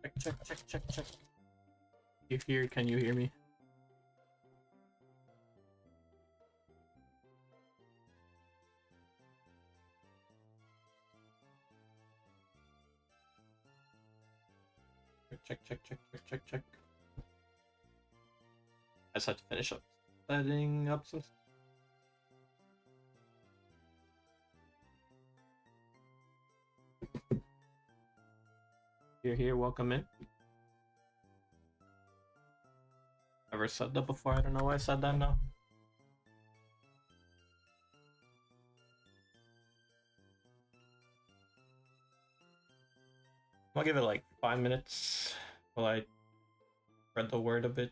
Check. Can you hear me? Check. I just have to finish up setting up some. You're here, welcome in. Never said that before, I don't know why I said that now. I'll give it like 5 minutes while I spread the word a bit.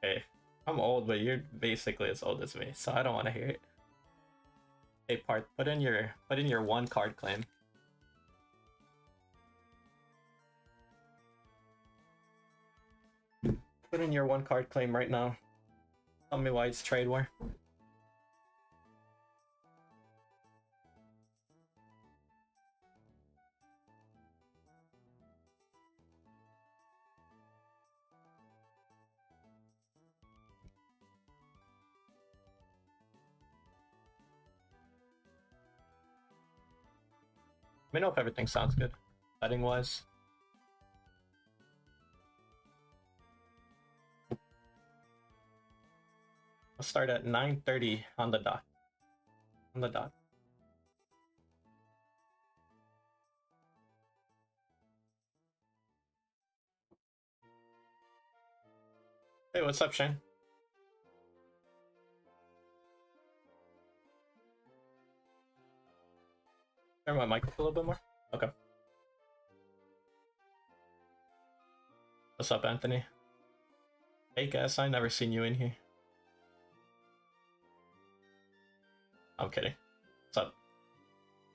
Hey, I'm old, but you're basically as old as me, so I don't want to hear it. Hey, put in your 1 card claim. Put in your 1 card claim right now. Tell me why it's trade war. Let me know if everything sounds good, setting wise. I'll start at 9:30 on the dot. Hey, what's up, Shane? Turn my mic up a little bit more. Okay. What's up, Anthony? Hey, guys, I never seen you in here. I'm kidding. What's up?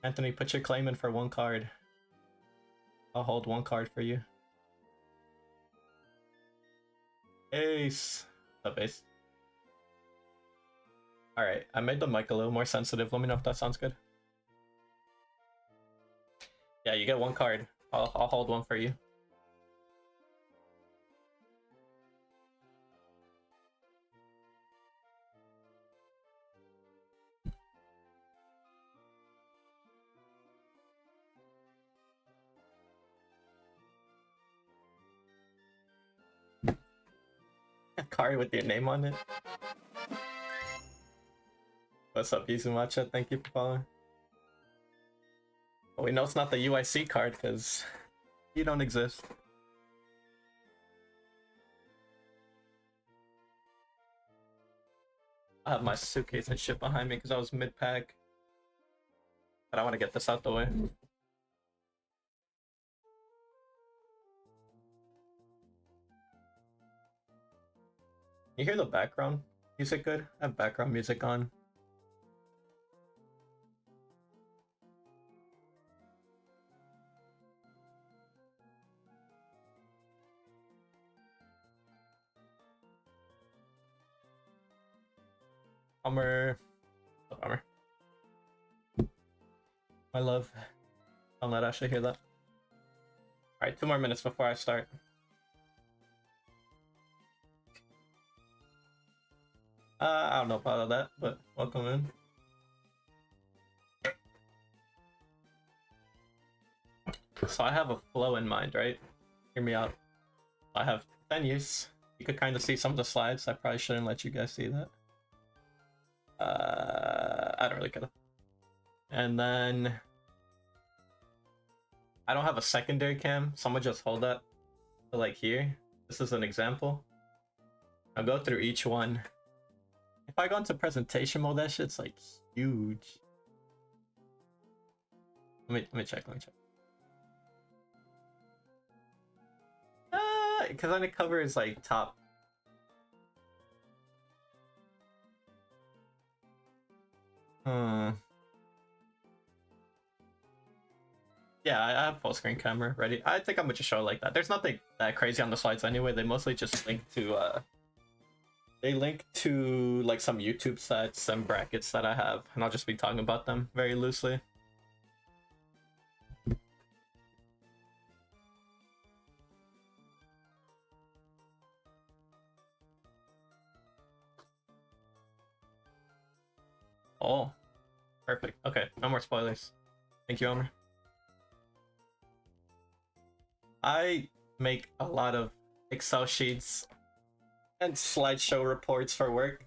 Anthony, put your claim in for 1 card. I'll hold 1 card for you. Ace. What's up, Ace? Alright, I made the mic a little more sensitive. Let me know if that sounds good. Yeah, you get 1 card. I'll hold 1 for you. A card with your name on it. What's up, Yuzumacha? Thank you for following. Well, we know it's not the UIC card because you don't exist. I have my suitcase and shit behind me because I was mid-pack. But I want to get this out the way. You hear the background music good? I have background music on. Bummer. Oh, bummer. My love. Don't let Asha hear that. Alright, 2 more minutes before I start. I don't know about that, but welcome in. So I have a flow in mind, right? Hear me out. I have 10 years. You could kind of see some of the slides. I probably shouldn't let you guys see that. I don't really care. And then I don't have a secondary cam, so I'm gonna just hold that to like here. This is an example. I'll go through each one. If I go into presentation mode, that shit's like huge. Let me check. Because then it covers like top Hmm. Yeah, I have full screen camera ready. I think I'm gonna just show it like that. There's nothing that crazy on the slides anyway. They mostly just link to they link to like some YouTube sets and brackets that I have, and I'll just be talking about them very loosely. Oh, perfect. Okay, no more spoilers. Thank you, Omer. I make a lot of Excel sheets and slideshow reports for work.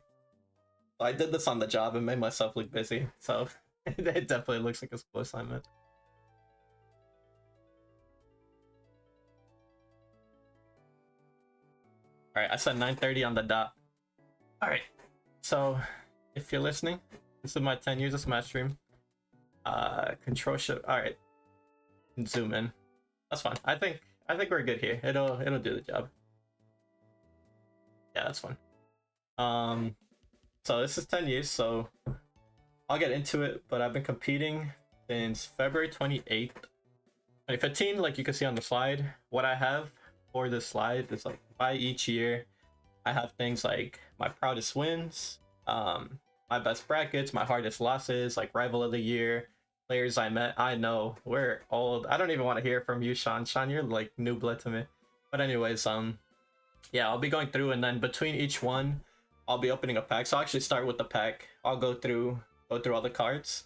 I did this on the job and made myself look busy, so it definitely looks like a school assignment. Alright, I said 9:30 on the dot. Alright, so if you're listening, this is my 10 years of Smash stream. Control shift. Alright. Zoom in. That's fine. I think we're good here. It'll do the job. Yeah, that's fine. So this is 10 years, so I'll get into it, but I've been competing since February 28th. 2015, like you can see on the slide. What I have for this slide is like by each year, I have things like my proudest wins, my best brackets, my hardest losses, like rival of the year, players I met. I know we're old. I don't even want to hear from you, Sean. Sean, you're like new blood to me. But anyways, yeah, I'll be going through, and then between each one, I'll be opening a pack. So I'll actually start with the pack. I'll go through all the cards,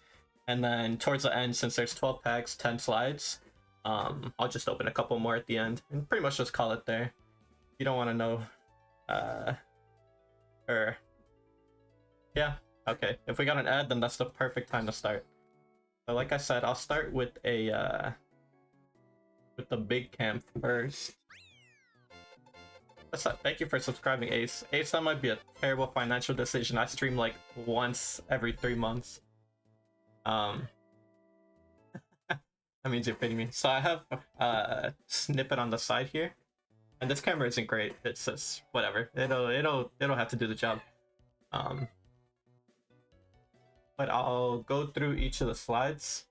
and then towards the end, since there's 12 packs, 10 slides, I'll just open a couple more at the end and pretty much just call it there. You don't want to know, or yeah, okay. If we got an ad, then that's the perfect time to start. So like I said, I'll start with a with the big cam first. What's up? Thank you for subscribing, Ace. Ace, that might be a terrible financial decision. I stream like once every 3 months. That means you're paying me. So I have a snippet on the side here, and this camera isn't great. It's just whatever. It'll have to do the job. But I'll go through each of the slides,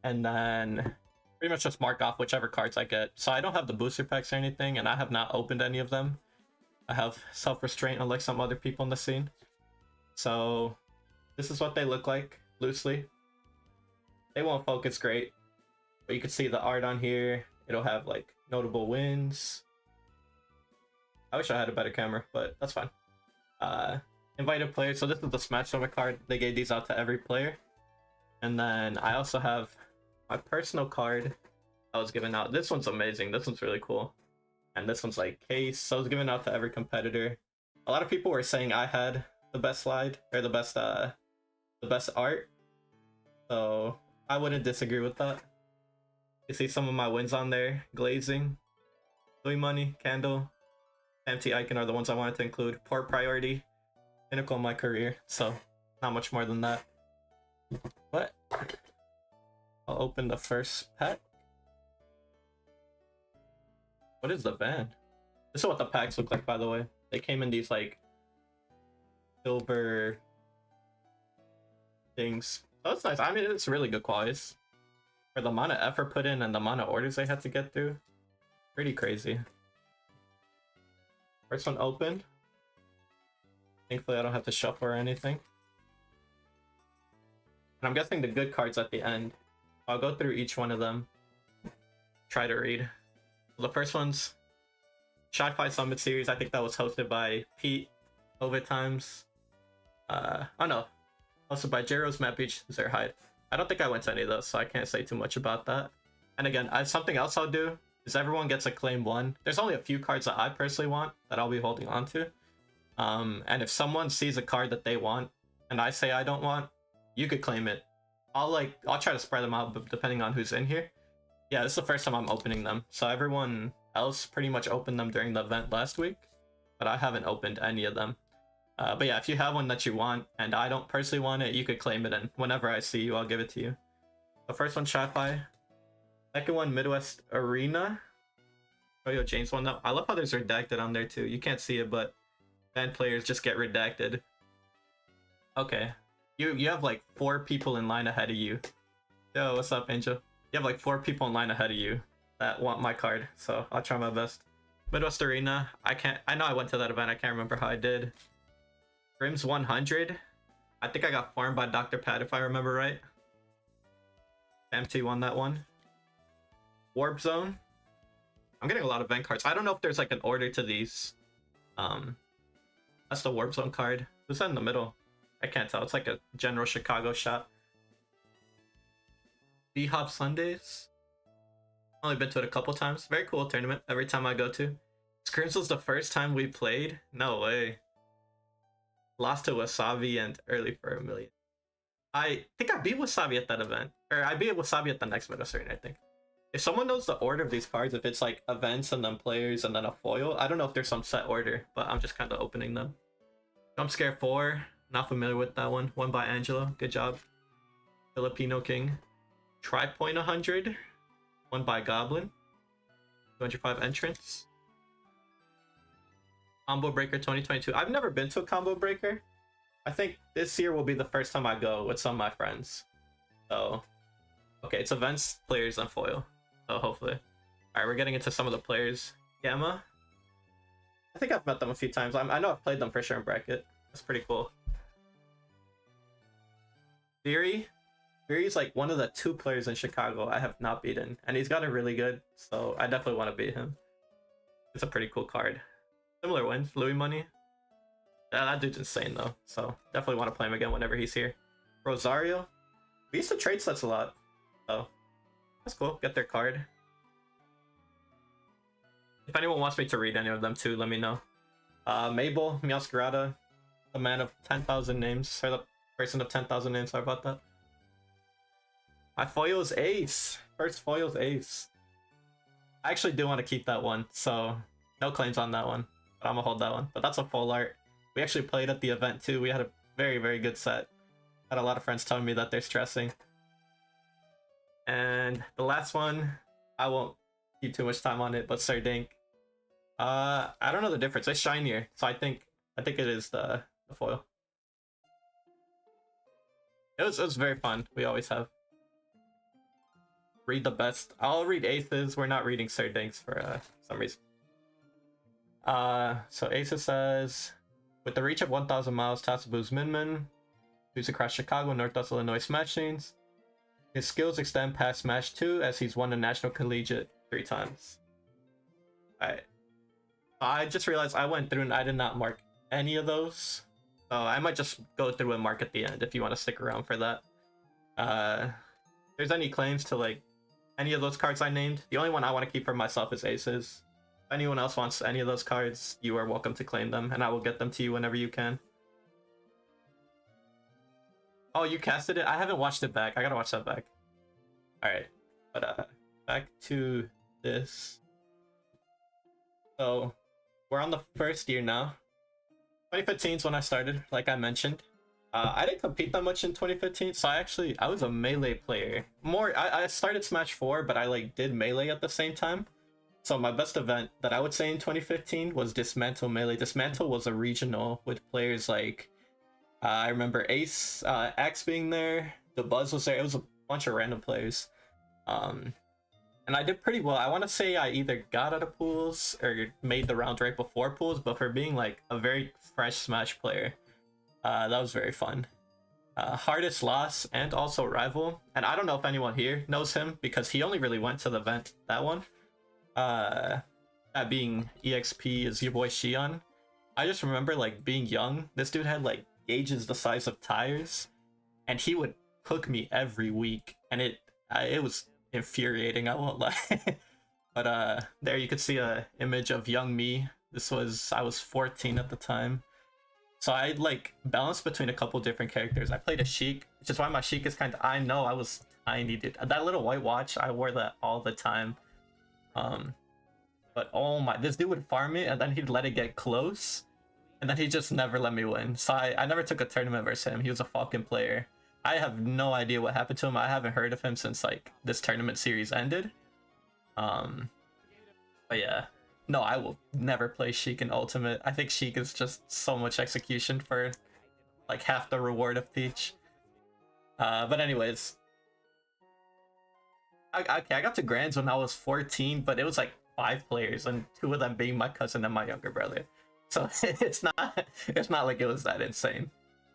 and then pretty much just mark off whichever cards I get. So I don't have the booster packs or anything, and I have not opened any of them. I have self-restraint, unlike some other people in the scene. So this is what they look like loosely. They won't focus great, but you can see the art on here. It'll have like notable wins. I wish I had a better camera, but that's fine. Invited players. So this is the Smash Summit card. They gave these out to every player. And then I also have my personal card I was given out. This one's amazing. This one's really cool. And this one's like case. So I was given out to every competitor. A lot of people were saying I had the best slide, or the best art. So I wouldn't disagree with that. You see some of my wins on there. Glazing, Louis Money, Candle, Empty Icon are the ones I wanted to include. Poor Priority, pinnacle of my career. So not much more than that. But I'll open the first pack. What is the van? This is what the packs look like, by the way. They came in these like silver things. Oh, it's nice. I mean, it's really good quality. For the amount of effort put in and the amount of orders they had to get through, pretty crazy. First one opened. Thankfully, I don't have to shuffle or anything. And I'm guessing the good cards at the end. I'll go through each one of them. Try to read. The first one's Sci-Fi Summit Series. I think that was hosted by Pete Overtimes. Oh no. Hosted by Jero's Map Beach, Zerhide. I don't think I went to any of those, so I can't say too much about that. And again, something else I'll do is everyone gets a claim one. There's only a few cards that I personally want that I'll be holding on to. And if someone sees a card that they want and I say I don't want, you could claim it. I'll try to spread them out, but depending on who's in here. Yeah, this is the first time I'm opening them. So everyone else pretty much opened them during the event last week, but I haven't opened any of them. But yeah, if you have one that you want and I don't personally want it, you could claim it, and whenever I see you, I'll give it to you. The first one, Sci-Fi. Second one, Midwest Arena. Oh, yo, James one up. I love how there's redacted on there too. You can't see it, but band players just get redacted. Okay. You have like 4 people in line ahead of you. Yo, what's up, Angel? You have like 4 people in line ahead of you that want my card, so I'll try my best. Midwest Arena, I know I went to that event, I can't remember how I did. Grims 100, I think I got farmed by Dr. Pat if I remember right. MT won that one. Warp Zone, I'm getting a lot of event cards. I don't know if there's like an order to these. That's the Warp Zone card. Who's that in the middle? I can't tell, it's like a general Chicago shop. B-Hop Sundays, only been to it a couple times. Very cool tournament every time I go to. Scrims was the first time we played. No way. Lost to Wasabi and early for a million. I think I beat Wasabi at that event. Or I beat Wasabi at the next Midwest Arena, I think. If someone knows the order of these cards, if it's like events and then players and then a foil, I don't know if there's some set order, but I'm just kind of opening them. Jump Scare 4, not familiar with that one. Won by Angelo, good job. Filipino King. Tri-Point 100, won by Goblin. 205 entrance. Combo Breaker 2022. I've never been to a Combo Breaker. I think this year will be the first time I go with some of my friends. So, okay, it's events, players, and foil. So hopefully. Alright, we're getting into some of the players. Gamma. I think I've met them a few times. I know I've played them for sure in bracket. That's pretty cool. Fury. Fury's like one of the 2 players in Chicago I have not beaten, and he's gotten really good, so I definitely want to beat him. It's a pretty cool card. Similar wins, Louis Money. Yeah, that dude's insane though, so definitely want to play him again whenever he's here. Rosario. We used to trade sets a lot, so that's cool. Get their card. If anyone wants me to read any of them too, let me know. Mabel, Miascarada, the man of 10,000 names, or the person of 10,000 names, sorry about that. My foil's Ace. First foil's Ace. I actually do want to keep that one, so no claims on that one. But I'm gonna hold that one. But that's a full art. We actually played at the event too. We had a very, very good set. Had a lot of friends telling me that they're stressing. And the last one, I won't keep too much time on it, but Sir Dink. I don't know the difference. It's shinier, so I think it is the foil. It was very fun. We always have. Read the best. I'll read Aces. We're not reading Sir Dinks for some reason. So Aces says, with the reach of 1,000 miles, Tatsubu's Minmin, who's across Chicago, Northwest Illinois Smash scenes. His skills extend past Smash 2 as he's won the National Collegiate 3 times. Alright. I just realized I went through and I did not mark any of those. So I might just go through and mark at the end if you want to stick around for that. If there's any claims to like any of those cards I named, the only one I want to keep for myself is Aces. If anyone else wants any of those cards, you are welcome to claim them, and I will get them to you whenever you can. Oh, you casted it? I haven't watched it back. I gotta watch that back. Alright, but back to this. So, we're on the first year now. 2015 is when I started, like I mentioned. I didn't compete that much in 2015, so I was a melee player. I started Smash 4, but I like did melee at the same time. So my best event that I would say in 2015 was Dismantle Melee. Dismantle was a regional with players like, I remember Ace, Axe being there, the Buzz was there. It was a bunch of random players. And I did pretty well. I want to say I either got out of pools or made the round right before pools, but for being like a very fresh Smash player, that was very fun. Hardest loss and also rival, and I don't know if anyone here knows him because he only really went to the event, that one. That being EXP is your boy Shion. I just remember like being young, this dude had like gauges the size of tires, and he would cook me every week, and it was infuriating, I won't lie. But there you could see a image of young me. I was 14 at the time. So I like balanced between a couple different characters. I played a Sheik, which is why my Sheik is kind of, I know I was tiny, dude. That little white watch, I wore that all the time. But oh my, this dude would farm me and then he'd let it get close, and then he just never let me win. So I never took a tournament versus him. He was a Falcon player. I have no idea what happened to him. I haven't heard of him since like this tournament series ended. But yeah. No, I will never play Sheik in Ultimate. I think Sheik is just so much execution for like half the reward of Peach. But anyways, I got to grands when I was 14, but it was like 5 players, and 2 of them being my cousin and my younger brother. So it's not like it was that insane.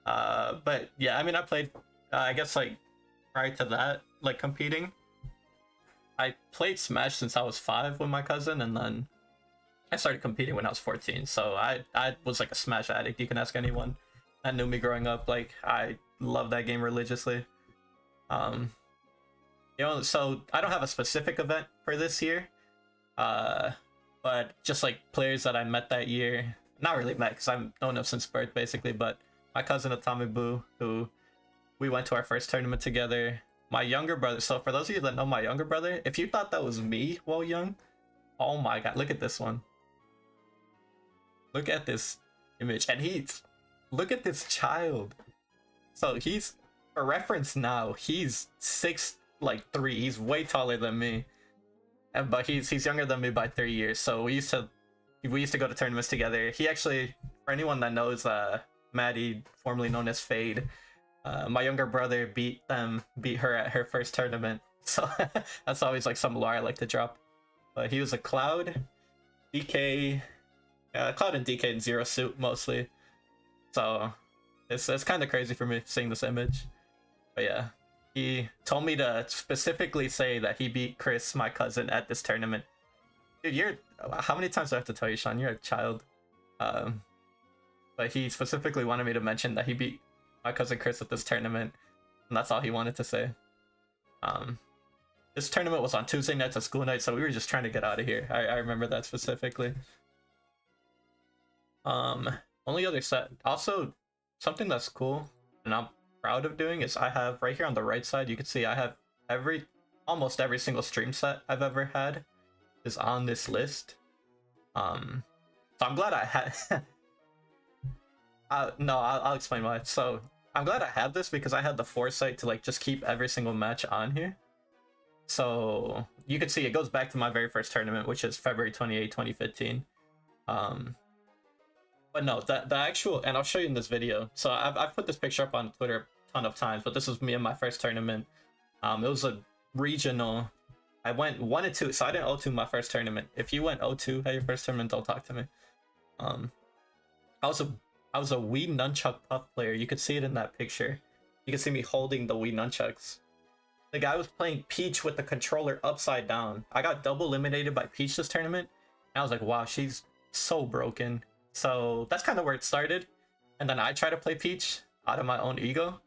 But yeah, I mean, I played. I guess like prior to that, like competing, I played Smash since I was 5 with my cousin, and then I started competing when I was 14. So I was like a Smash addict. You can ask anyone that knew me growing up. Like I love that game religiously. Um, so I don't have a specific event for this year. But just like players that I met that year, not really met because I've known them since birth basically, but my cousin Atami Boo, who we went to our first tournament together. My younger brother. So for those of you that know my younger brother, if you thought that was me while young, oh my god, look at this one. Look at this image, and look at this child. So he's, for reference now, he's 6'3". He's way taller than me, but he's younger than me by 3 years. So we used to go to tournaments together. He actually, for anyone that knows, Maddie, formerly known as Fade, my younger brother beat her at her first tournament. So that's always like some lore I like to drop. But he was a Cloud, DK, Cloud and DK in Zero Suit mostly. So it's kind of crazy for me seeing this image. But yeah, he told me to specifically say that he beat Chris, my cousin, at this tournament. Dude, how many times do I have to tell you, Sean? You're a child. But he specifically wanted me to mention that he beat my cousin Chris at this tournament, and that's all he wanted to say. This tournament was on Tuesday nights at school night, so we were just trying to get out of here. I remember that specifically. Only other set. Also, something that's cool and I'm proud of doing is I have right here on the right side, you can see I have almost every single stream set I've ever had is on this list. So I'm glad I had. No, I'll explain why. So I'm glad I had this because I had the foresight to like just keep every single match on here. So you can see it goes back to my very first tournament, which is February 28, 2015. But no, the actual, and I'll show you in this video. So I've put this picture up on Twitter a ton of times, but this was me in my first tournament. It was a regional. I went 1-2, so I didn't 0-2 my first tournament. If you went 0-2 at your first tournament, don't talk to me. I was a Wii Nunchuck Puff player. You could see it in that picture. You can see me holding the Wii Nunchucks. The guy was playing Peach with the controller upside down. I got double eliminated by Peach this tournament. And I was like, wow, she's so broken. So that's kind of where it started. And then I tried to play Peach out of my own ego.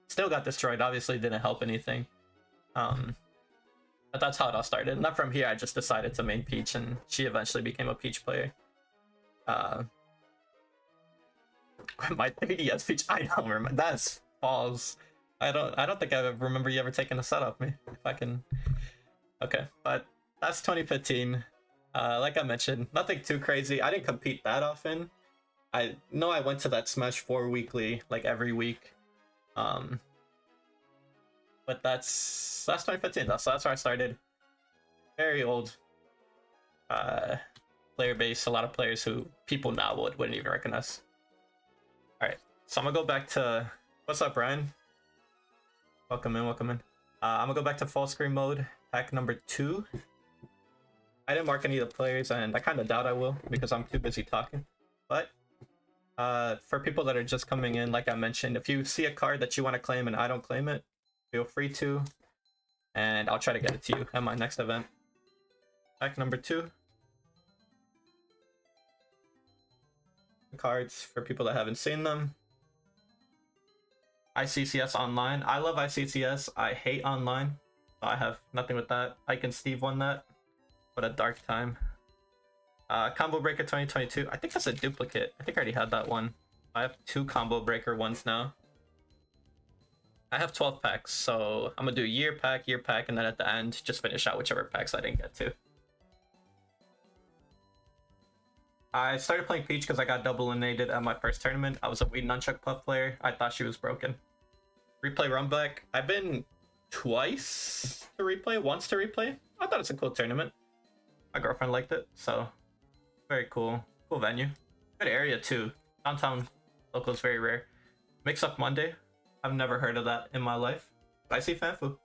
Still got destroyed. Obviously didn't help anything. But that's how it all started. And then from here, I just decided to main Peach, and she eventually became a Peach player. My 3DS Peach, I don't remember. That's false. I don't think I remember you ever taking a set off me. If I can. Okay, but that's 2015. Like I mentioned, nothing too crazy. I didn't compete that often. I know I went to that Smash 4 weekly, like every week. But that's 2015. That's where I started. Very old player base. A lot of players who people now wouldn't even recognize. All right, so I'm gonna go back to what's up, Brian? Welcome in. I'm gonna go back to full screen mode, pack number 2. I didn't mark any of the players, and I kind of doubt I will because I'm too busy talking. But for people that are just coming in, like I mentioned, if you see a card that you want to claim and I don't claim it, feel free to, and I'll try to get it to you at my next event. Pack number 2. Cards for people that haven't seen them. ICCS Online. I love ICCS. I hate online. I have nothing with that. Ike and Steve won that. What a dark time. Combo Breaker 2022. I think that's a duplicate. I think I already had that one. I have 2 Combo Breaker ones now. I have 12 packs, so I'm gonna do year pack, and then at the end, just finish out whichever packs I didn't get to. I started playing Peach because I got double eliminated at my first tournament. I was a Wii Nunchuck Puff player. I thought she was broken. Replay Runback. I've been twice to replay, once to replay. I thought it's a cool tournament. My girlfriend liked it, so very cool. Cool venue. Good area too. Downtown local is very rare. Mix Up Monday. I've never heard of that in my life. I see Fanfu.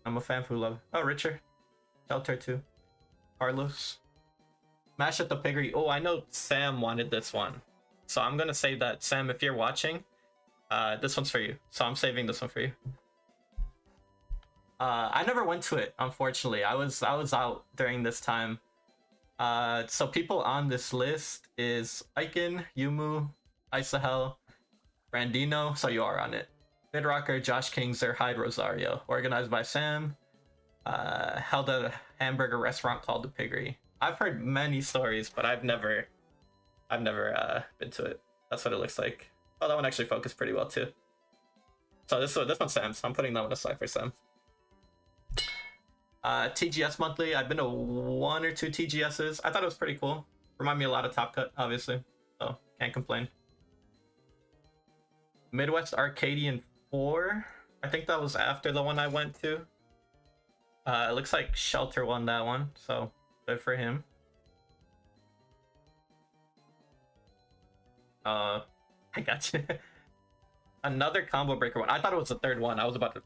I'm a Fanfu lover. Oh, Richard. Shelter too. Carlos. Mash at the Piggery. Oh, I know Sam wanted this one. So I'm gonna save that. Sam, if you're watching, this one's for you. So I'm saving this one for you. I never went to it, unfortunately. I was out during this time. So people on this list is Aiken, Yumu, Isahel, Brandino, so you are on it. Vidrocker, Josh King, Zerhide, Rosario. Organized by Sam. Held at a hamburger restaurant called the Piggery. I've heard many stories, but I've never been to it. That's what it looks like. Oh, that one actually focused pretty well too. So this one's Sam's. I'm putting that one aside for Sam. TGS monthly. I've been to 1 or 2 TGSs. I thought it was pretty cool. Remind me a lot of Top Cut, obviously. So can't complain. Midwest Arcadian 4. I think that was after the one I went to. It looks like Shelter won that one, so good for him. I got you. Another combo breaker one. I thought it was the third one. I was about to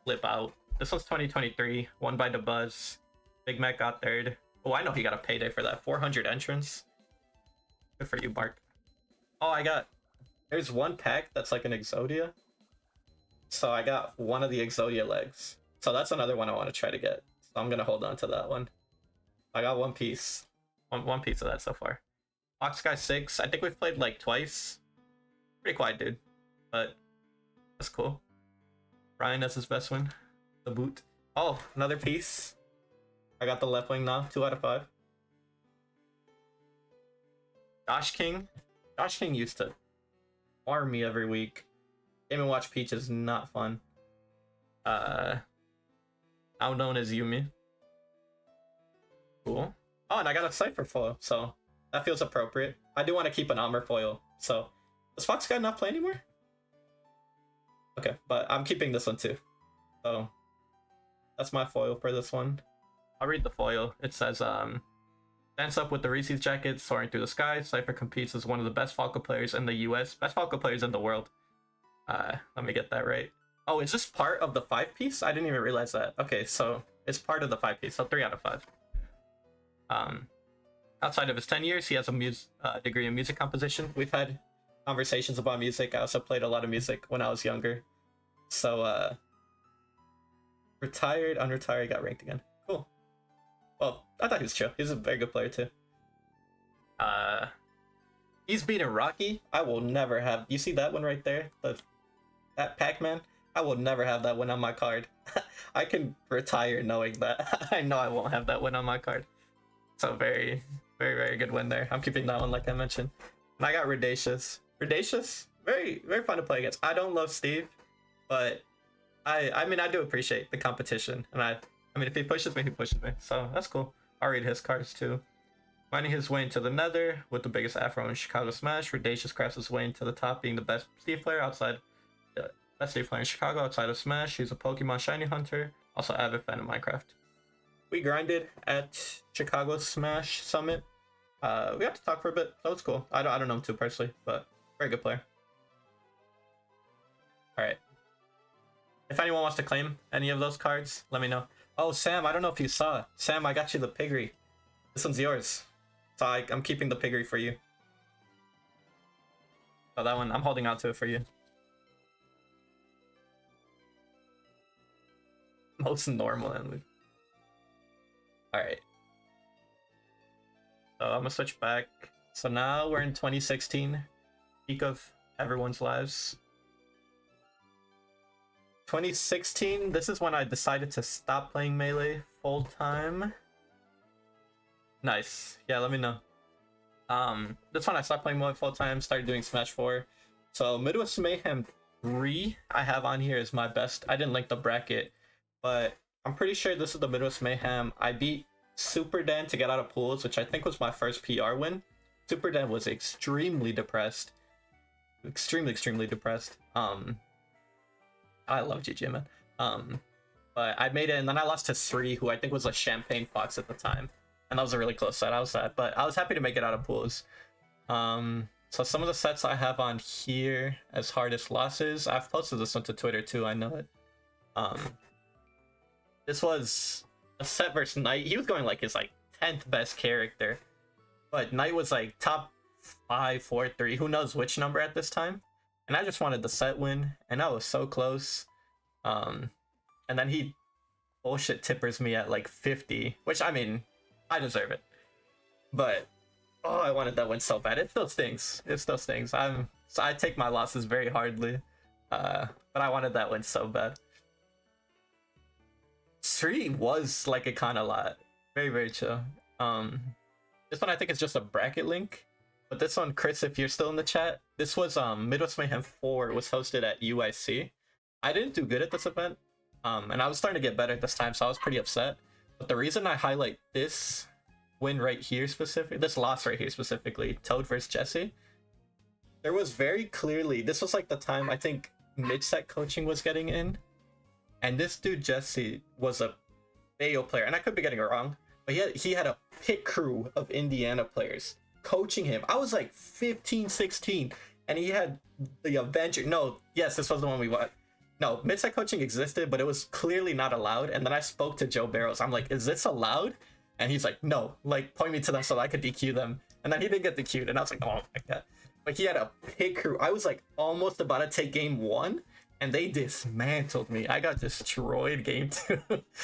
flip out. This one's 2023, won by the Buzz. Big Mac got third. Oh, I know he got a payday for that. 400 entrance. Good for you, Mark. Oh, there's one pack that's like an Exodia. So I got one of the Exodia legs. So that's another one I want to try to get. So I'm gonna hold on to that one. I got one piece. One piece of that so far. Fox Guy 6. I think we've played like twice. Pretty quiet dude, but that's cool. Ryan, that's his best one. The boot. Oh, another piece. I got the left wing now. 2 out of 5. Josh King. Josh King used to farm me every week. Game and Watch Peach is not fun. Now known as Yumi. Cool. Oh, and I got a Cypher foil, so that feels appropriate. I do want to keep an armor foil, so does Fox Guy not play anymore? Okay, but I'm keeping this one too. So that's my foil for this one. I'll read the foil. It says, stands up with the Reese's jacket, soaring through the sky. Cypher competes as one of the best Falco players in the US. Best Falco players in the world. Let me get that right. Oh, is this part of the 5-piece? I didn't even realize that. Okay, so it's part of the 5-piece, so 3 out of 5. Outside of his 10 years, he has a degree in music composition. We've had conversations about music. I also played a lot of music when I was younger. So, retired, unretired, got ranked again. Cool. Well, I thought he was chill. He's a very good player, too. He's beating Rocky. I will never have... You see that one right there? That Pac-Man? I will never have that one on my card. I can retire knowing that. I know I won't have that one on my card. So very, very, very good win there. I'm keeping that one like I mentioned. And I got Redacious. Redacious? Very, very fun to play against. I don't love Steve, but I mean, I do appreciate the competition. And I mean, if he pushes me, he pushes me. So that's cool. I'll read his cards too. Finding his way into the Nether with the biggest afro in Chicago Smash, Redacious crafts his way into the top, being the best Steve player outside. Best Steve player in Chicago outside of Smash. He's a Pokemon Shiny Hunter, also avid fan of Minecraft. We grinded at Chicago Smash Summit. We got to talk for a bit. That was cool. I don't know him too personally, but very good player. All right. If anyone wants to claim any of those cards, let me know. Oh, Sam, I don't know if you saw. Sam, I got you the Piggery. This one's yours. So I'm keeping the Piggery for you. Oh, that one, I'm holding on to it for you. Most normal and alright. So I'm gonna switch back. So now we're in 2016. Peak of everyone's lives. 2016, this is when I decided to stop playing Melee full time. Nice. Yeah, let me know. This one I stopped playing Melee full time, started doing Smash 4. So Midwest Mayhem 3 I have on here is my best. I didn't link the bracket, but I'm pretty sure this is the Midwest Mayhem. I beat Super Dan to get out of pools, which I think was my first PR win. Super Dan was extremely depressed. Extremely depressed. I love GG, man. But I made it, and then I lost to Sri, who I think was a Champagne Fox at the time. And that was a really close set. I was sad, but I was happy to make it out of pools. So some of the sets I have on here as hardest losses, I've posted this one to Twitter too, I know it. Um, this was a set versus Knight. He was going like his like 10th best character, but Knight was like top 5, 4, 3. Who knows which number at this time? And I just wanted the set win, and I was so close. And then he bullshit tippers me at like 50, which I mean, I deserve it. But oh, I wanted that win so bad. It still stings. It still stings. I take my losses very hardly. But I wanted that win so bad. 3 was like a kind of lot. Very, very chill. This one I think is just a bracket link. But this one, Chris, if you're still in the chat, this was Midwest Mayhem 4 was hosted at UIC. I didn't do good at this event. And I was starting to get better at this time, so I was pretty upset. But the reason I highlight this win right here specifically, this loss right here specifically, Toad versus Jesse, there was very clearly, this was like the time I think mid-set coaching was getting in. And this dude, Jesse, was a Bayo player. And I could be getting it wrong, but he had a pit crew of Indiana players coaching him. I was like 15, 16, and he had the Avenger. No, yes, this was the one we watched. No, mid-set coaching existed, but it was clearly not allowed. And then I spoke to Joe Barrows. I'm like, is this allowed? And he's like, no, like point me to them so I could DQ them. And then he didn't get DQ'd, and I was like, oh my god. But he had a pit crew. I was like almost about to take game 1, and they dismantled me. I got destroyed game 2.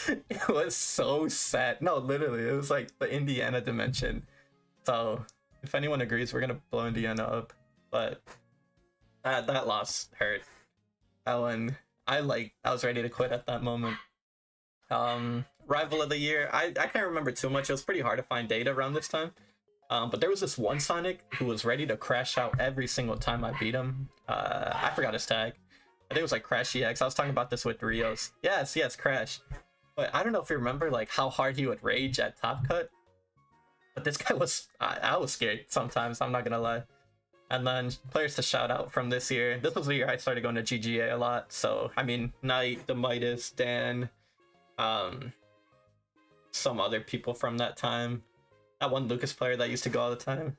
It was so sad. No, literally, it was like the Indiana dimension. So if anyone agrees, we're gonna blow Indiana up. But that loss hurt. That one, I was ready to quit at that moment. Rival of the year, I can't remember too much. It was pretty hard to find data around this time. But there was this one Sonic who was ready to crash out every single time I beat him. I forgot his tag. I think it was like Crash EX. I was talking about this with Rios. Yes, Crash. But I don't know if you remember like how hard he would rage at Top Cut. But this guy was, I was scared sometimes, I'm not gonna lie. And then players to shout out from this year. This was the year I started going to GGA a lot. So, I mean, Knight, the Midas, Dan, some other people from that time. That one Lucas player that used to go all the time.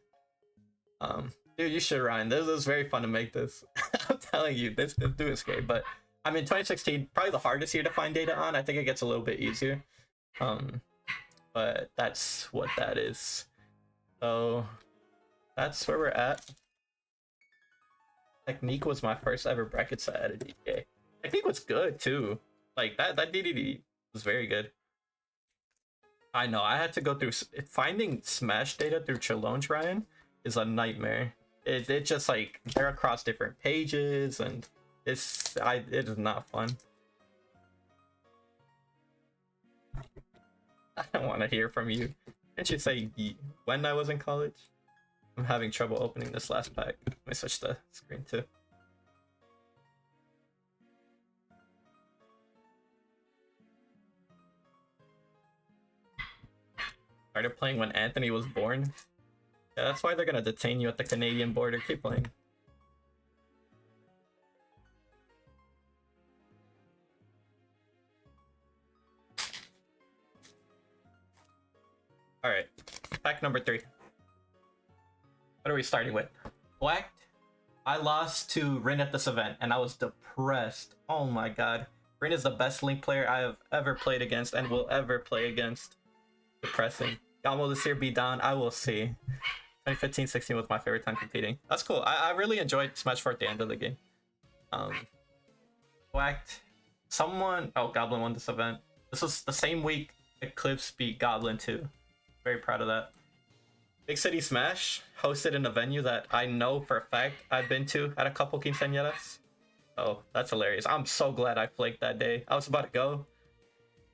Dude, you should, Ryan. This was very fun to make this. I'm telling you, this dude is great. But, I mean, 2016, probably the hardest year to find data on. I think it gets a little bit easier. But that's what that is. So, that's where we're at. Technique was my first ever bracket set at a DK. Technique was good too. Like that DDD was very good. I know I had to go through finding Smash data through Challenge, Ryan, is a nightmare. It just like they're across different pages and it is not fun. I don't want to hear from you. Didn't you say when I was in college? I'm having trouble opening this last pack. Let me switch the screen too. Started playing when Anthony was born. Yeah, that's why they're gonna detain you at the Canadian border. Keep playing. Alright, pack number 3. What are we starting with? Blacked. I lost to Rin at this event, and I was depressed. Oh my god. Rin is the best Link player I have ever played against and will ever play against. Depressing. Gamo this year be down. I will see. 2015-16 was my favorite time competing. That's cool. I really enjoyed Smash 4 at the end of the game. Blacked. Someone... Oh, Goblin won this event. This was the same week Eclipse beat Goblin too. Very proud of that. Big City Smash, hosted in a venue that I know for a fact I've been to at a couple quinceañeras. Oh, that's hilarious. I'm so glad I flaked that day. I was about to go,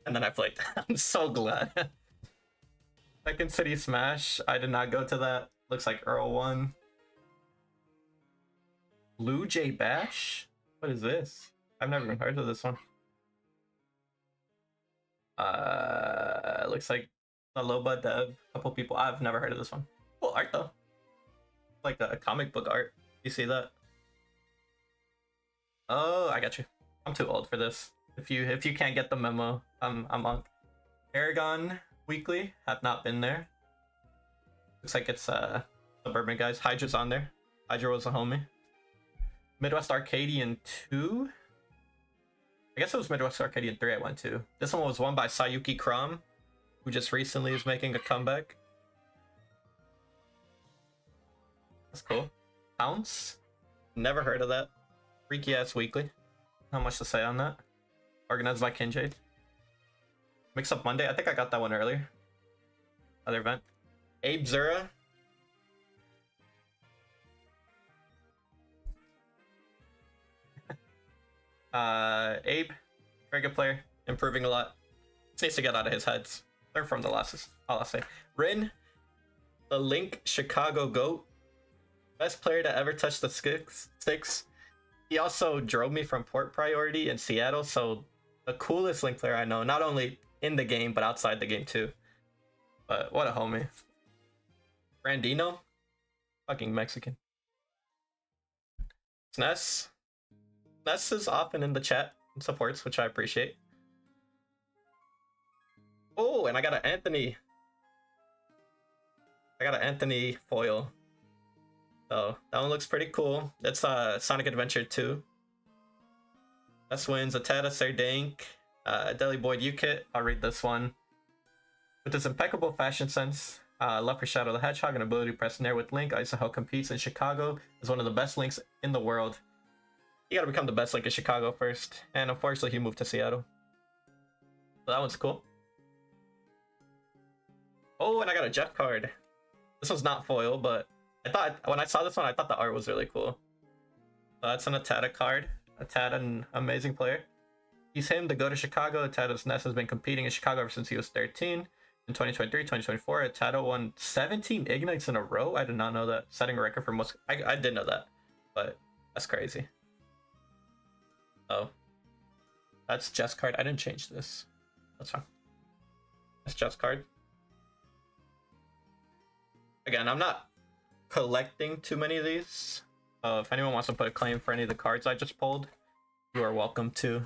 and then I flaked. I'm so glad. Second City Smash, I did not go to that. Looks like Earl won. Blue Jay Bash? What is this? I've never even heard of this one. Looks like a Loba Dev, a couple people. I've never heard of this one. Cool art though. Like a comic book art. You see that? Oh, I got you. I'm too old for this. If you can't get the memo, I'm on. Aragon Weekly, have not been there. Looks like it's Suburban guys. Hydra's on there. Hydra was a homie. Midwest Arcadian 2. I guess it was Midwest Arcadian 3 I went to. This one was won by Sayuki Krom, who just recently is making a comeback. That's cool. Pounce? Never heard of that. Freaky ass weekly. Not much to say on that. Organized by Kinjade. Mix Up Monday. I think I got that one earlier. Other event. Abe Zura. Abe, very good player, improving a lot. Just needs to get out of his heads. Learn from the losses. All I'll say. Rin, the Link Chicago GOAT, best player to ever touch the sticks. He also drove me from port priority in Seattle, so the coolest Link player I know, not only in the game but outside the game too. But what a homie. Brandino, fucking Mexican. Sness. Ness is often in the chat and supports, which I appreciate. Oh, and I got an Anthony. I got an Anthony foil. So that one looks pretty cool. That's Sonic Adventure 2. Best wins Atada Serdank, Deli Boyd Ukit. I'll read this one. With his impeccable fashion sense, love for Shadow the Hedgehog, and ability to press nair with Link, Isaho competes in Chicago as one of the best Links in the world. You gotta become the best Link in Chicago first, and unfortunately he moved to Seattle. So that one's cool. Oh, and I got a Jeff card. This one's not foil, but I thought when I saw this one, I thought the art was really cool. So that's an Atada card. Atada, an amazing player. He's him to go to Chicago. Atada's Ness has been competing in Chicago ever since he was 13. In 2023, 2024, Atada won 17 Ignites in a row. I did not know that. Setting a record for most. I did know that, but that's crazy. Oh, that's Jess card. I didn't change this. That's fine. That's Jess card. Again, I'm not collecting too many of these. If anyone wants to put a claim for any of the cards I just pulled, you are welcome to.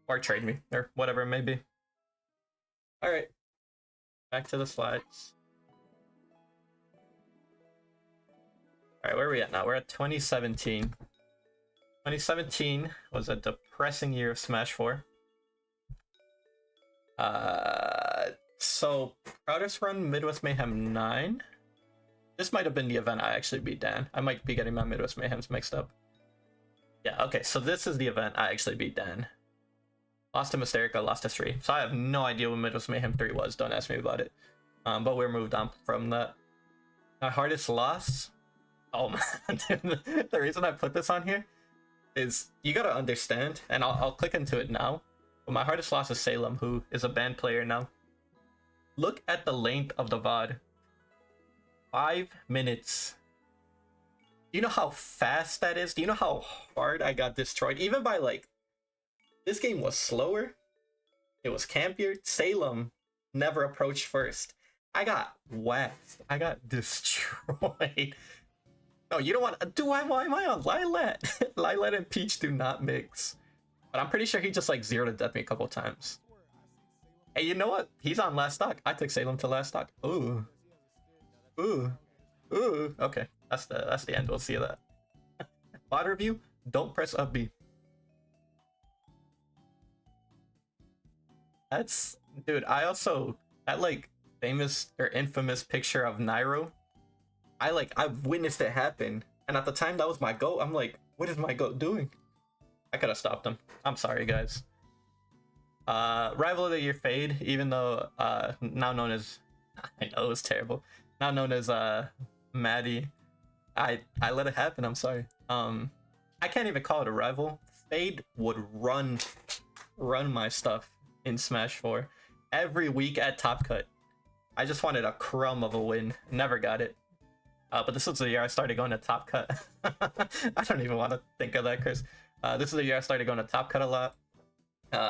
Or trade me, or whatever it may be. Alright. Back to the slides. Alright, where are we at now? We're at 2017. 2017 was a depressing year of Smash 4. So Proudest Run Midwest Mayhem 9. This might have been the event I actually beat Dan. I might be getting my Midwest Mayhems mixed up. Yeah, okay, so this is the event I actually beat Dan. Lost to Mysterica, lost to 3. So I have no idea what Midwest Mayhem 3 was. Don't ask me about it. But we're moved on from that. My hardest loss? Oh man, dude, the reason I put this on here is you gotta understand, and I'll click into it now. But my hardest loss is Salem, who is a band player now. Look at the length of the VOD. 5 minutes. Do you know how fast that is? Do you know how hard I got destroyed? Even by like, this game was slower. It was campier. Salem never approached first. I got whacked. I got destroyed. No, you don't want. Why am I on Lilat? Lilat and Peach do not mix. But I'm pretty sure he just like zeroed to death me a couple times. Hey, you know what? He's on last stock. I took Salem to last stock. Ooh. Ooh. Ooh. Okay. That's the end. We'll see that. Bot review. Don't press up B. That's, dude, I also, that like famous or infamous picture of Nairo, I've witnessed it happen, and at the time that was my GOAT. I'm like, what is my GOAT doing? I could have stopped him. I'm sorry, guys. Rival of the Year Fade, even though now known as, I know it was terrible, now known as Maddie, I let it happen. I'm sorry. I can't even call it a rival. Fade would run my stuff in Smash 4 every week at Top Cut. I just wanted a crumb of a win. Never got it. But this was the year I started going to Top Cut. I don't even want to think of that, Chris. This is the year I started going to Top Cut a lot.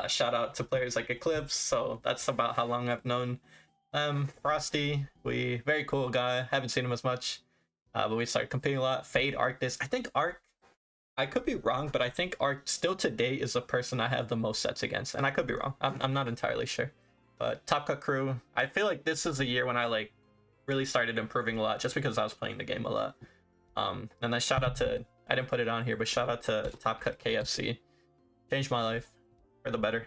Shout out to players like Eclipse. So that's about how long I've known Frosty. Very cool guy. Haven't seen him as much. But we started competing a lot. Fade, Arctis. I think Arc, I could be wrong, but I think Arc still today is the person I have the most sets against. And I could be wrong. I'm not entirely sure. But Top Cut crew, I feel like this is the year when I like really started improving a lot just because I was playing the game a lot. And then shout out to I didn't put it on here, but shout out to Top Cut KFC. Changed my life for the better.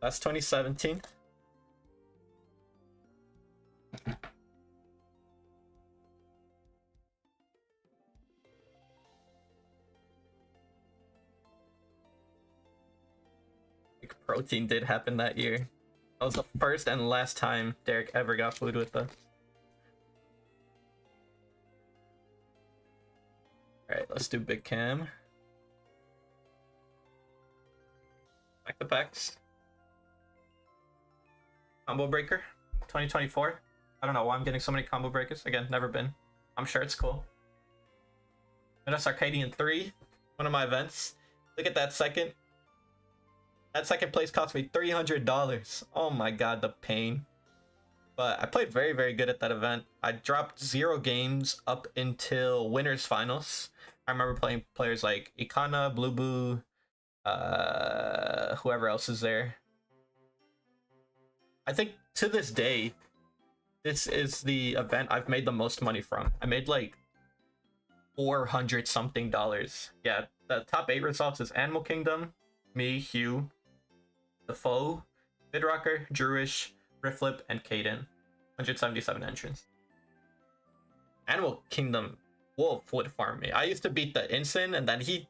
That's 2017. Protein did happen that year. That was the first and last time Derek ever got food with us. Alright, let's do Big Cam. Back to packs. Combo Breaker 2024. I don't know why I'm getting so many combo breakers. Again, never been. I'm sure it's cool. Midas Arcadian 3, one of my events. Look at that second. That second place cost me $300. Oh my god, the pain. But I played very, very good at that event. I dropped 0 games up until winners finals. I remember playing players like Ikana, Blue Boo, whoever else is there. I think to this day, this is the event I've made the most money from. I made like $400 something. Yeah, the top 8 results is Animal Kingdom, me, Hugh, The Foe, Vidrocker, Druish, Rifflip, and Caden. 177 entrants. Animal Kingdom Wolf would farm me. I used to beat the Ensign, and then he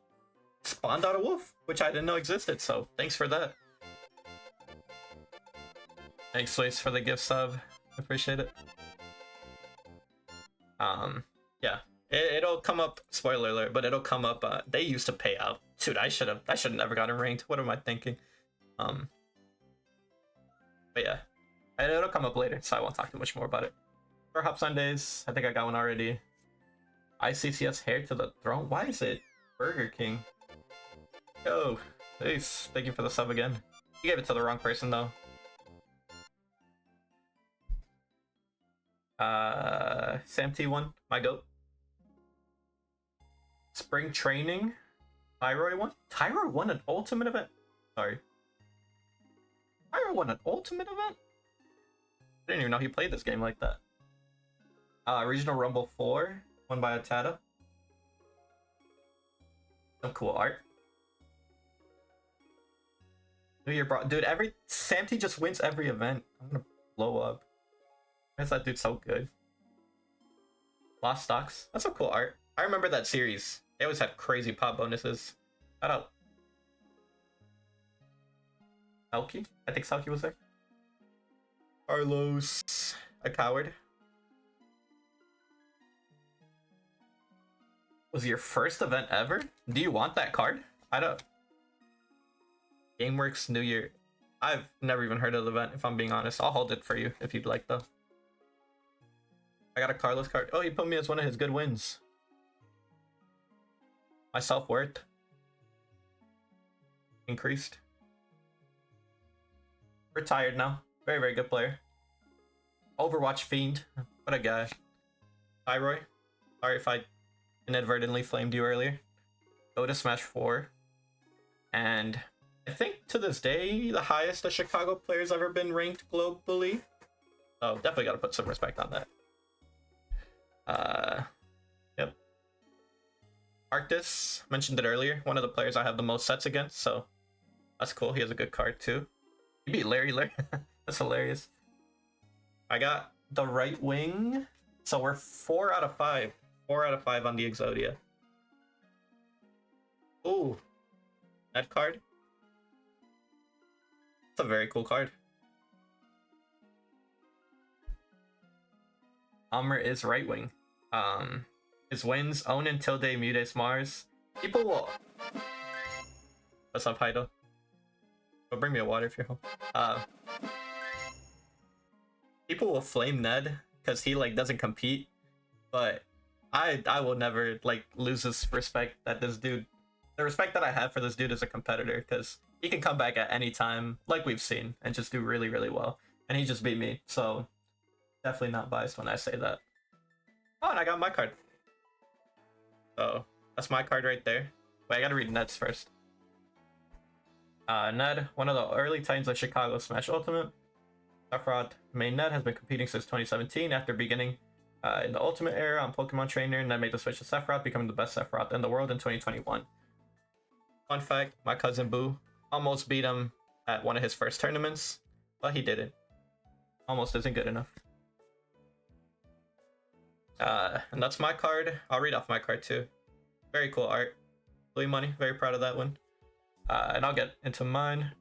spawned out a wolf, which I didn't know existed, so thanks for that. Thanks, Swace, for the gift sub. Appreciate it. Yeah. It'll come up, spoiler alert, but it'll come up, they used to pay out. Dude, I should have never gotten ranked. What am I thinking? But yeah. It'll come up later, so I won't talk too much more about it. For Hop Sundays, I think I got one already. ICCS Hair to the Throne? Why is it Burger King? Yo, thanks. Thank you for the sub again. You gave it to the wrong person, though. Sam T1, my goat. Spring Training. Tyroy won? Tyroy won an ultimate event? Sorry. Tyroy won an ultimate event? I didn't even know he played this game like that. Regional Rumble 4, won by Atada. Some cool art. New Year bro, dude, Sam T just wins every event. I'm gonna blow up. Why is that dude so good? Lost Stocks. That's some cool art. I remember that series. They always had crazy pop bonuses. Shout out. Selkie? I think Selkie was there. Carlos. A coward. Was your first event ever? Do you want that card? I don't. GameWorks New Year. I've never even heard of the event, if I'm being honest. I'll hold it for you if you'd like, though. I got a Carlos card. Oh, he put me as one of his good wins. My self-worth increased. Retired now. Very, very good player. Overwatch Fiend. What a guy. Tyroy. Sorry if I inadvertently flamed you earlier. Go to Smash 4. And I think to this day, the highest a Chicago player's ever been ranked globally. So definitely got to put some respect on that. Yep. Arctis, mentioned it earlier. One of the players I have the most sets against, so that's cool. He has a good card too. He beat Larry. That's hilarious. I got the right wing. So we're 4 out of 5. 4 out of 5 on the Exodia. Ooh. That card. It's a very cool card. Amr is right wing. His wins, Own and Tilde, Mutes, Mars. People will... What's up, Heido? Oh, bring me a water if you're home. People will flame Ned because he like doesn't compete, but I will never like lose this respect that this dude, the respect that I have for this dude as a competitor, because he can come back at any time, like we've seen, and just do really, really well. And he just beat me, so definitely not biased when I say that. Oh, and I got my card. So that's my card right there. Wait, I gotta read Ned's first. Ned, one of the early titans of Chicago Smash Ultimate. Sephiroth, main Ned has been competing since 2017 after beginning In the Ultimate era, I'm Pokemon Trainer, and I made the switch to Sephiroth, becoming the best Sephiroth in the world in 2021. Fun fact, my cousin Boo almost beat him at one of his first tournaments, but he didn't. Almost isn't good enough. And that's my card. I'll read off my card too. Very cool art. Blue Money, very proud of that one. And I'll get into mine.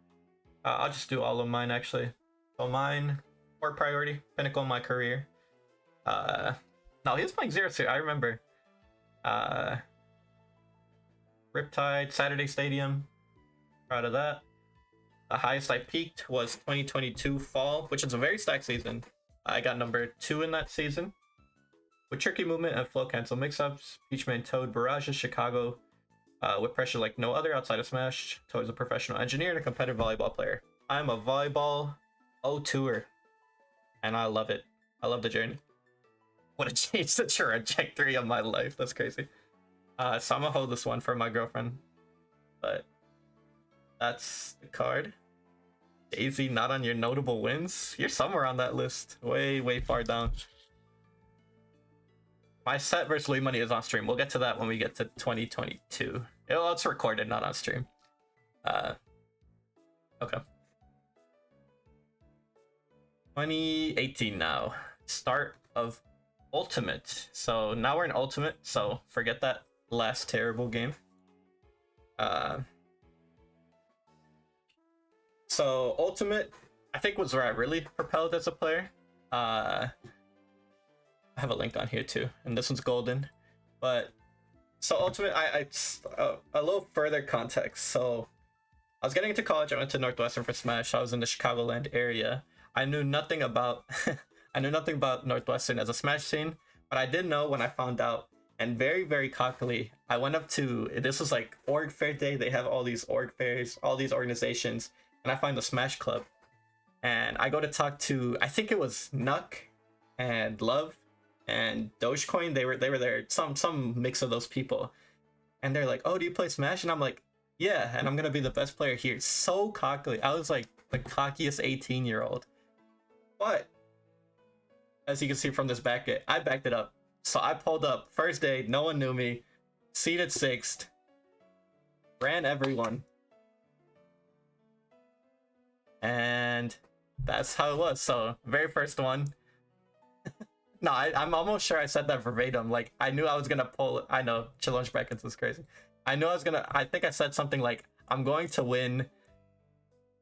I'll just do all of mine actually. So mine, work priority, pinnacle of my career. No, he was playing Zero Suit, I remember. Riptide, Saturday Stadium, proud of that. The highest I peaked was 2022 fall, which is a very stacked season. I got number 2 in that season. With tricky movement and flow cancel mix-ups, Peachman Toad barrages Chicago with pressure like no other outside of Smash. Toad is a professional engineer and a competitive volleyball player. I'm a volleyball O2er, and I love it. I love the journey. What a change the trajectory of my life. That's crazy. So I'm gonna hold this one for my girlfriend. But that's the card. Daisy, not on your notable wins. You're somewhere on that list. Way, way far down. My set versus Louis Money is on stream. We'll get to that when we get to 2022. It's recorded, not on stream. Okay. 2018 now. Start of Ultimate. So now we're in Ultimate, so forget that last terrible game. So Ultimate, I think, was where I really propelled as a player. I have a link on here too, and this one's golden. But so Ultimate, a little further context. So I was getting into college. I went to Northwestern for Smash. I was in the Chicagoland area. I knew nothing about I knew nothing about Northwestern as a Smash scene, but I did know when I found out. And very, very cockily, I went up to, this was like org fair day. They have all these org fairs, all these organizations, and I find the Smash Club. And I go to talk to, I think it was Nuck and Love and Dogecoin. They were there, some mix of those people. And they're like, "Oh, do you play Smash?" And I'm like, "Yeah, and I'm gonna be the best player here." So cockily. I was like the cockiest 18-year-old. But as you can see from this bracket, I backed it up. So I pulled up first day, no one knew me, seeded 6th, ran everyone, and that's how it was. So very first one. No, I'm almost sure I said that verbatim. Like, I knew I was gonna pull. I know challenge brackets is crazy. I knew I was gonna. I think I said something like, "I'm going to win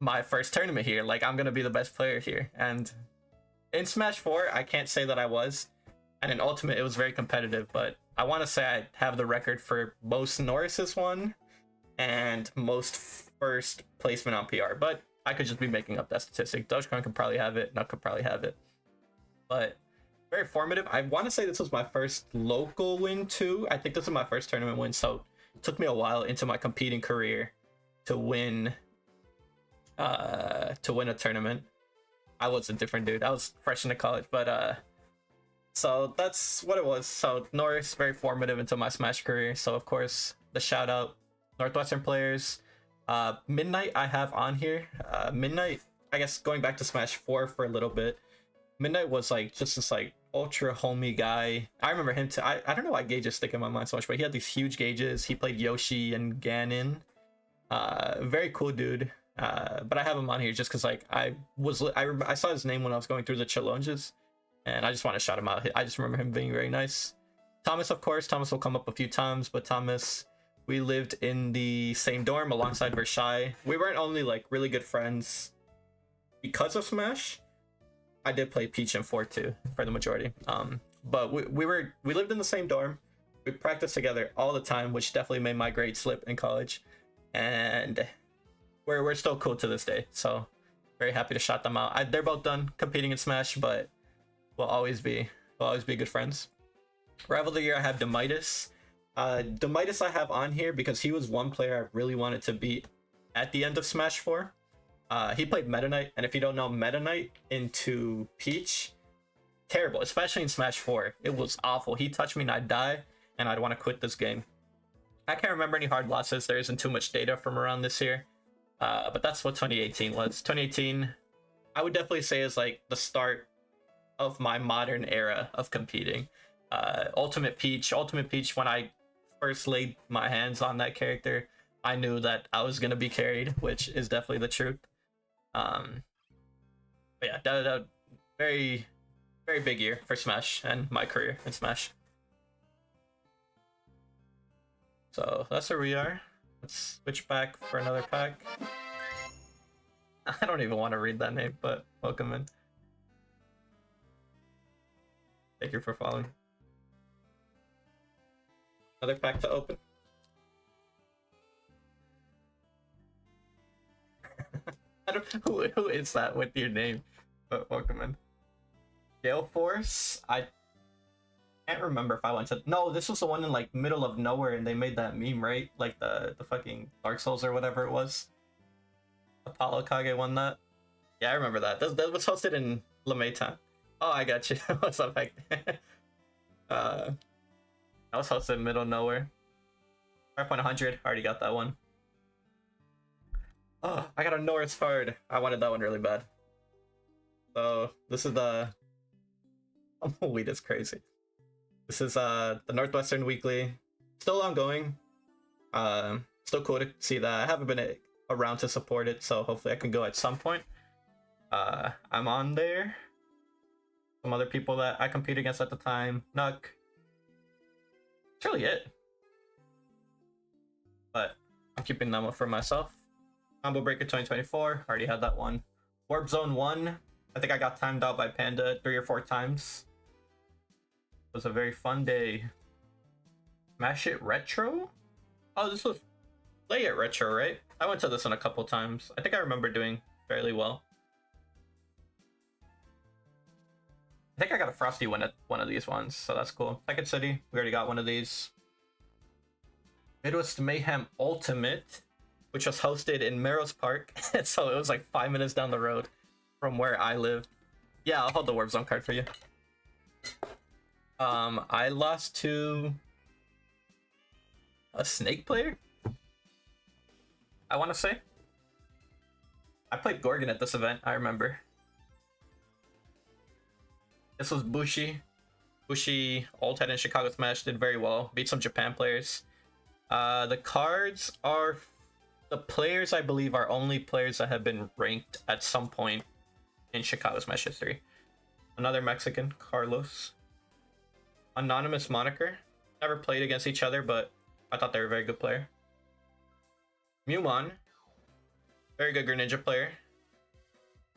my first tournament here. Like, I'm gonna be the best player here." And in Smash 4, I can't say that I was. And in Ultimate, it was very competitive, but I want to say I have the record for most Norris's won and most first placement on PR, but I could just be making up that statistic. Dogecoin could probably have it, Nuck could probably have it. But very formative. I want to say this was my first local win too. I think this is my first tournament win, so it took me a while into my competing career to win a tournament. I was a different dude. I was fresh into college, but so that's what it was. So Norris, very formative into my Smash career. So of course, the shout out, Northwestern players. Midnight I have on here. Midnight, I guess going back to Smash 4 for a little bit. Midnight was like just this like ultra homey guy. I remember him too. I don't know why gauges stick in my mind so much, but he had these huge gauges. He played Yoshi and Ganon. Very cool dude. But I have him on here just because like I saw his name when I was going through the challenges. And I just want to shout him out. I just remember him being very nice. Thomas, of course. Thomas will come up a few times, but Thomas, we lived in the same dorm alongside Vershai. We weren't only like really good friends because of Smash. I did play Peach and 4 too for the majority. But we lived in the same dorm. We practiced together all the time, which definitely made my grades slip in college. And we're still cool to this day. So very happy to shout them out. They're both done competing in Smash, but we'll always be good friends. Rival of the year, I have Demitis. Demitis I have on here because he was one player I really wanted to beat at the end of Smash 4. He played Meta Knight, and if you don't know, Meta Knight into Peach, terrible, especially in Smash 4. It was awful. He touched me and I'd die, and I'd want to quit this game. I can't remember any hard losses. There isn't too much data from around this year. But that's what 2018 was. 2018, I would definitely say is like the start of my modern era of competing. Ultimate Peach, when I first laid my hands on that character, I knew that I was gonna be carried, which is definitely the truth. But yeah, very, very big year for Smash and my career in Smash. So that's where we are. Let's switch back for another pack. I don't even want to read that name, but welcome in. Thank you for following. Another pack to open. I don't who is that with your name? But welcome in. Gale Force. I can't remember if I went to. No, this was the one in like middle of nowhere, and they made that meme, right? Like the fucking Dark Souls or whatever it was. Apollo Kage won that. Yeah, I remember that. That was hosted in Lameta. Oh, I got you. What's up, heck? I was hosted in middle of nowhere. 5.100. Already got that one. Oh, I got a Norris card. I wanted that one really bad. So this is the. Oh, weed is crazy. This is the Northwestern Weekly. Still ongoing. Still cool to see that. I haven't been around to support it, so hopefully I can go at some point. I'm on there. Some other people that I competed against at the time. Nuck. That's really it. But I'm keeping them up for myself. Combo Breaker 2024. Already had that one. Warp Zone 1. I think I got timed out by Panda 3 or 4 times. It was a very fun day. Smash It Retro? Oh, this was Play It Retro, right? I went to this one a couple times. I think I remember doing fairly well. I think I got a Frosty win at one of these ones, so that's cool. Second City, we already got one of these. Midwest Mayhem Ultimate, which was hosted in Merrill's Park, so it was like 5 minutes down the road from where I live. Yeah, I'll hold the Warp Zone card for you. I lost to a Snake player, I want to say. I played Gorgon at this event, I remember. This was Bushi. Bushi, old head in Chicago Smash, did very well. Beat some Japan players. The cards are... The players, I believe, are only players that have been ranked at some point in Chicago Smash history. Another Mexican, Carlos. Anonymous Moniker. Never played against each other, but I thought they were a very good player. Mumon. Very good Greninja player.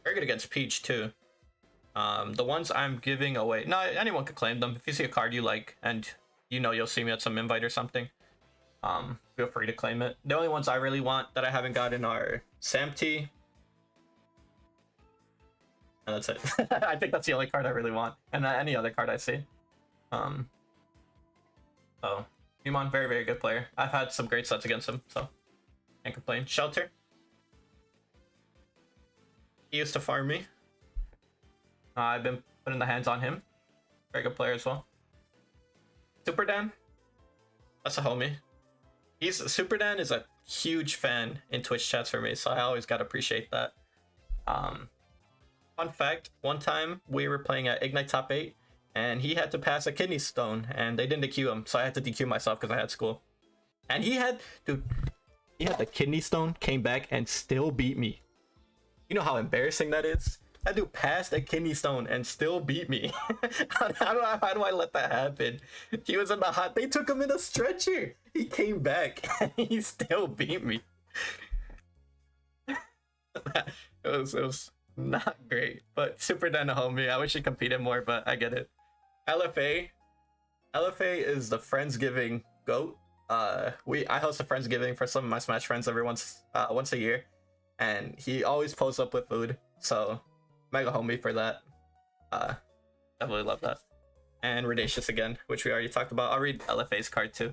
Very good against Peach, too. The ones I'm giving away... No, anyone could claim them. If you see a card you like, and you know you'll see me at some invite or something, feel free to claim it. The only ones I really want that I haven't gotten are Samty. And that's it. I think that's the only card I really want. And any other card I see. So, Mumon, very, very good player. I've had some great sets against him, so can't complain. Shelter. He used to farm me. I've been putting the hands on him. Very good player as well. Super Dan. That's a homie. Super Dan is a huge fan in Twitch chats for me, so I always gotta appreciate that. Fun fact, one time we were playing at Ignite Top 8, and he had to pass a kidney stone, and they didn't DQ him, so I had to DQ myself because I had school. And he had the kidney stone, came back, and still beat me. You know how embarrassing that is? That dude passed a kidney stone and still beat me. how do I let that happen? He was in the hot. They took him in a stretcher. He came back and he still beat me. it was not great, but Super Dan a homie. I wish he competed more, but I get it. LFA is the Friendsgiving GOAT. I host a Friendsgiving for some of my Smash friends every once a year, and he always posts up with food. So mega homie for that. Definitely love that. And Ridacious again, which we already talked about. I'll read LFA's card too.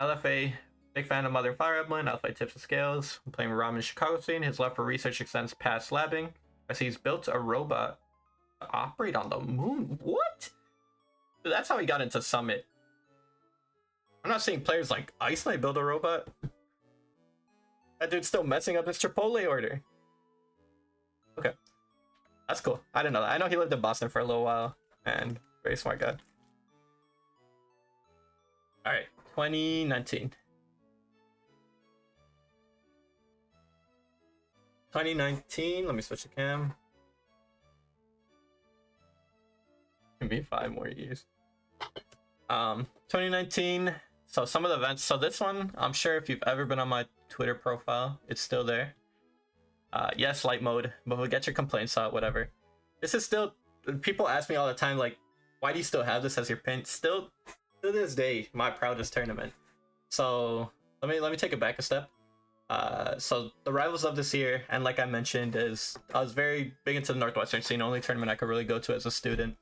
LFA, big fan of Mother Fire Emblem. LFA tips and scales. I'm playing Ramen Chicago scene. His love for research extends past labbing, as he's built a robot to operate on the moon. What? That's how he got into Summit. I'm not seeing players like Ice Knight build a robot. That dude's still messing up his Chipotle order. Okay. That's cool. I didn't know that. I know he lived in Boston for a little while, and very smart guy. All right, 2019. 2019. Let me switch the cam. Can be 5 more years. 2019. So some of the events. So this one, I'm sure if you've ever been on my Twitter profile, it's still there. Yes, light mode, but we'll get your complaints out, whatever. This is still, people ask me all the time, like, why do you still have this as your pin? Still, to this day, my proudest tournament. So let me take it back a step. So the rivals of this year, and like I mentioned, is I was very big into the Northwestern scene, only tournament I could really go to as a student.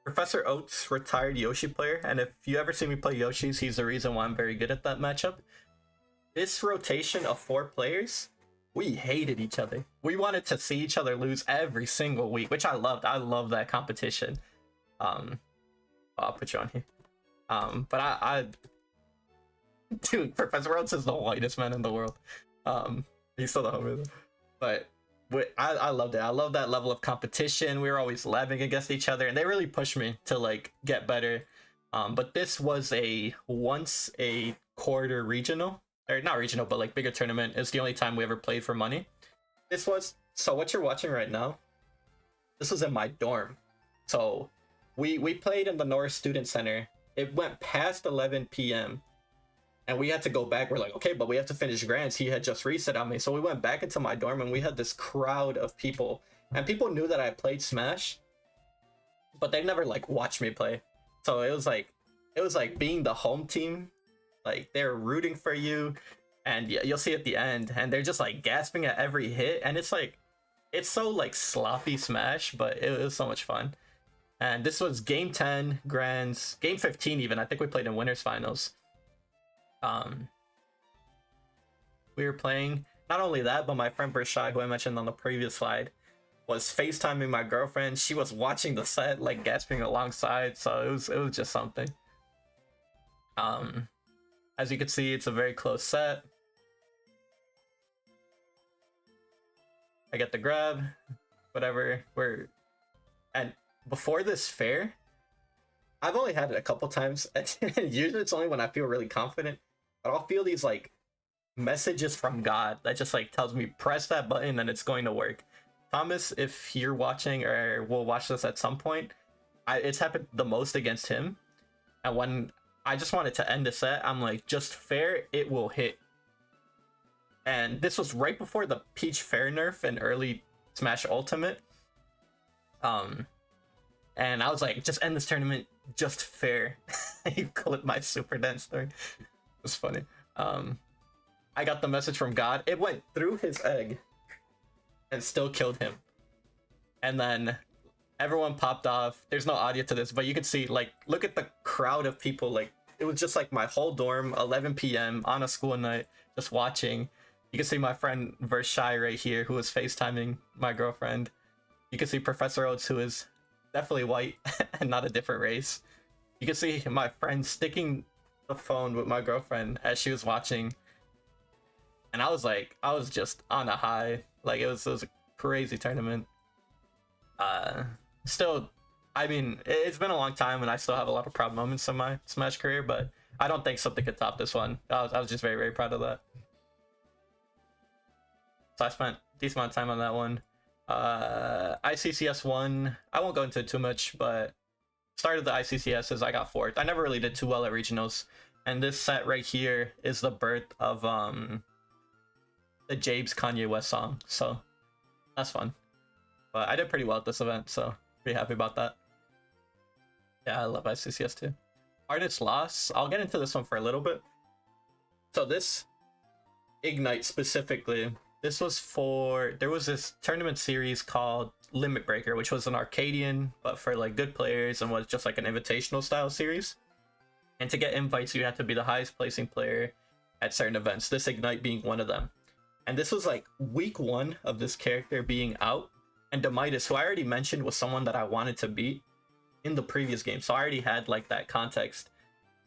Professor Oats, retired Yoshi player, and if you ever see me play Yoshi's, he's the reason why I'm very good at that matchup. This rotation of 4 players, we hated each other. We wanted to see each other lose every single week, which I loved. I love that competition. I'll put you on here. But I dude, Professor Oats is the whitest man in the world. He's still the homie, but I loved it. I love that level of competition. We were always laughing against each other, and they really pushed me to like get better. But this was a once a quarter regional, or not regional, but like bigger tournament. It's the only time we ever played for money. This was, so what you're watching right now, this was in my dorm. So we played in the Norris Student Center. It went past 11 p.m. and we had to go back. We're like, okay, but we have to finish grants. He had just reset on me. So we went back into my dorm and we had this crowd of people. And people knew that I played Smash, but they never like watched me play. So it was like being the home team. Like they're rooting for you, and you'll see at the end, and they're just like gasping at every hit. And it's like, it's so like sloppy Smash, but it was so much fun. And this was game 10 grands, game 15 even. I think we played in winners finals. We were playing, not only that, but my friend Bershai, who I mentioned on the previous slide, was FaceTiming my girlfriend. She was watching the set, like gasping alongside. So it was just something. As you can see, it's a very close set. I get the grab, whatever. And before this fair, I've only had it a couple times. Usually it's only when I feel really confident, but I'll feel these like messages from God that just like tells me press that button and it's going to work. Thomas, if you're watching or will watch this at some point, it's happened the most against him. And when I just wanted to end the set, I'm like, just fair, it will hit. And this was right before the Peach Fair nerf and early Smash Ultimate. And I was like, just end this tournament, just fair. You clipped my super dance story. It was funny. I got the message from God. It went through his egg and still killed him. And then everyone popped off. There's no audio to this, but you can see, like, look at the crowd of people. Like, it was just like my whole dorm, 11 p.m. on a school night, just watching. You can see my friend Vershai right here, who was FaceTiming my girlfriend. You can see Professor Oats, who is definitely white and not a different race. You can see my friend sticking the phone with my girlfriend as she was watching. And I was just on a high. Like, it was a crazy tournament. Still, I mean, it's been a long time and I still have a lot of proud moments in my Smash career, but I don't think something could top this one. I was just very, very proud of that. So I spent a decent amount of time on that one. ICCS 1, I won't go into it too much, but started the ICCS as I got fourth. I never really did too well at regionals. And this set right here is the birth of the Jabes Kanye West song. So that's fun. But I did pretty well at this event, so pretty happy about that. Yeah, I love ICCS too. Artist Loss, I'll get into this one for a little bit. So this Ignite specifically, this was for, there was this tournament series called Limit Breaker, which was an Arcadian, but for like good players, and was just like an invitational style series. And to get invites, you had to be the highest placing player at certain events, this Ignite being one of them. And this was like week 1 of this character being out. And Demitis, who I already mentioned, was someone that I wanted to beat in the previous game. So I already had like that context.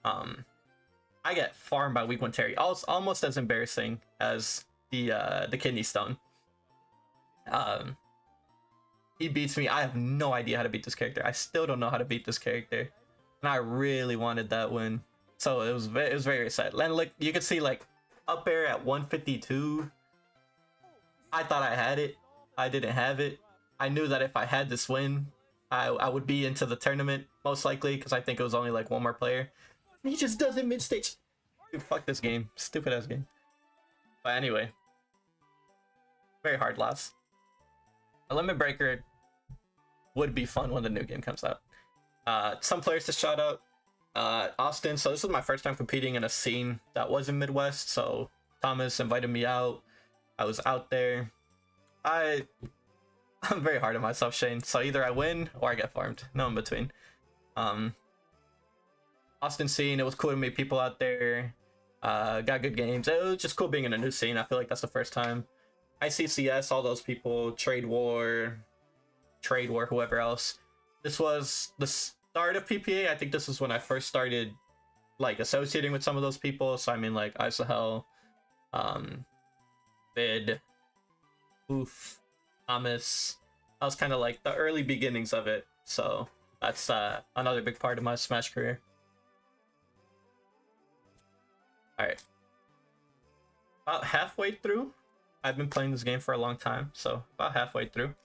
I get farmed by week 1 Terry. Almost as embarrassing as the kidney stone. He beats me. I have no idea how to beat this character. I still don't know how to beat this character, and I really wanted that win. So it was very exciting. And like you can see, like up there at 152, I thought I had it. I didn't have it. I knew that if I had this win, I would be into the tournament most likely because I think it was only like one more player. He just does it mid stage. Dude, fuck this game. Stupid ass game. But anyway, very hard loss. A Limit Breaker would be fun when the new game comes out. Some players to shout out. Austin. So this was my first time competing in a scene that was in Midwest. So Thomas invited me out. I was out there. I'm very hard on myself, Shane. So either I win or I get farmed. No in between. Austin scene. It was cool to meet people out there. Got good games. It was just cool being in a new scene. I feel like that's the first time. ICCS, all those people, Trade War, whoever else. This was the start of PPA. I think this is when I first started like associating with some of those people. So I mean like Isahel, Vid, Oof, Thomas. That was kind of like the early beginnings of it. So that's another big part of my Smash career. Alright. About halfway through. I've been playing this game for a long time, so about halfway through.